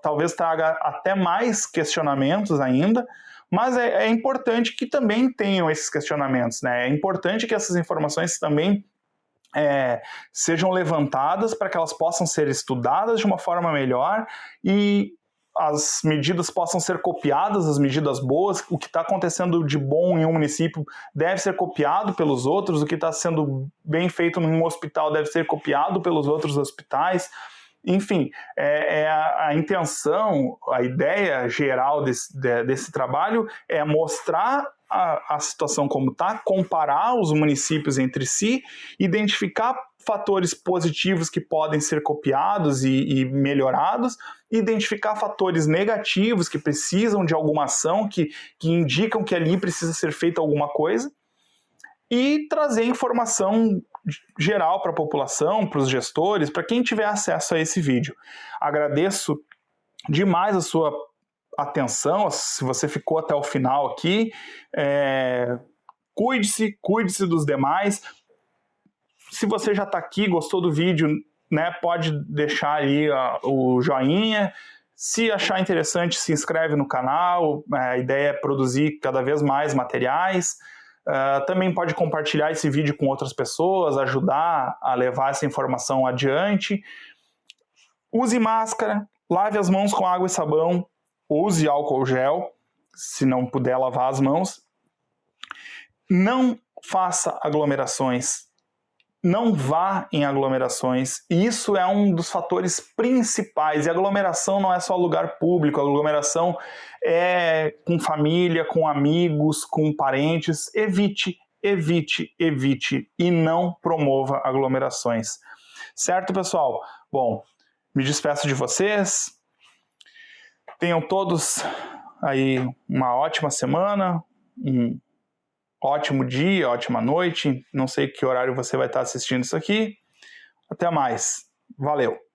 talvez traga até mais questionamentos ainda, mas é importante que também tenham esses questionamentos, né? É importante que essas informações também sejam levantadas para que elas possam ser estudadas de uma forma melhor e as medidas possam ser copiadas, as medidas boas. O que está acontecendo de bom em um município deve ser copiado pelos outros, o que está sendo bem feito num hospital deve ser copiado pelos outros hospitais. Enfim, a intenção, a ideia geral desse trabalho é mostrar a situação como está, comparar os municípios entre si, identificar fatores positivos que podem ser copiados e melhorados, identificar fatores negativos que precisam de alguma ação, que indicam que ali precisa ser feita alguma coisa, e trazer informação geral para a população, para os gestores, para quem tiver acesso a esse vídeo. Agradeço demais a sua atenção, se você ficou até o final aqui. Cuide-se dos demais. Se você já está aqui, gostou do vídeo, né, pode deixar aí o joinha. Se achar interessante, se inscreve no canal. A ideia é produzir cada vez mais materiais. Também pode compartilhar esse vídeo com outras pessoas, ajudar a levar essa informação adiante. Use máscara, lave as mãos com água e sabão, use álcool gel, se não puder lavar as mãos. Não faça aglomerações, não vá em aglomerações. Isso é um dos fatores principais. E aglomeração não é só lugar público, aglomeração é com família, com amigos, com parentes. Evite e não promova aglomerações. Certo, pessoal? Bom, me despeço de vocês. Tenham todos aí uma ótima semana, um ótimo dia, ótima noite. Não sei que horário você vai estar assistindo isso aqui. Até mais. Valeu!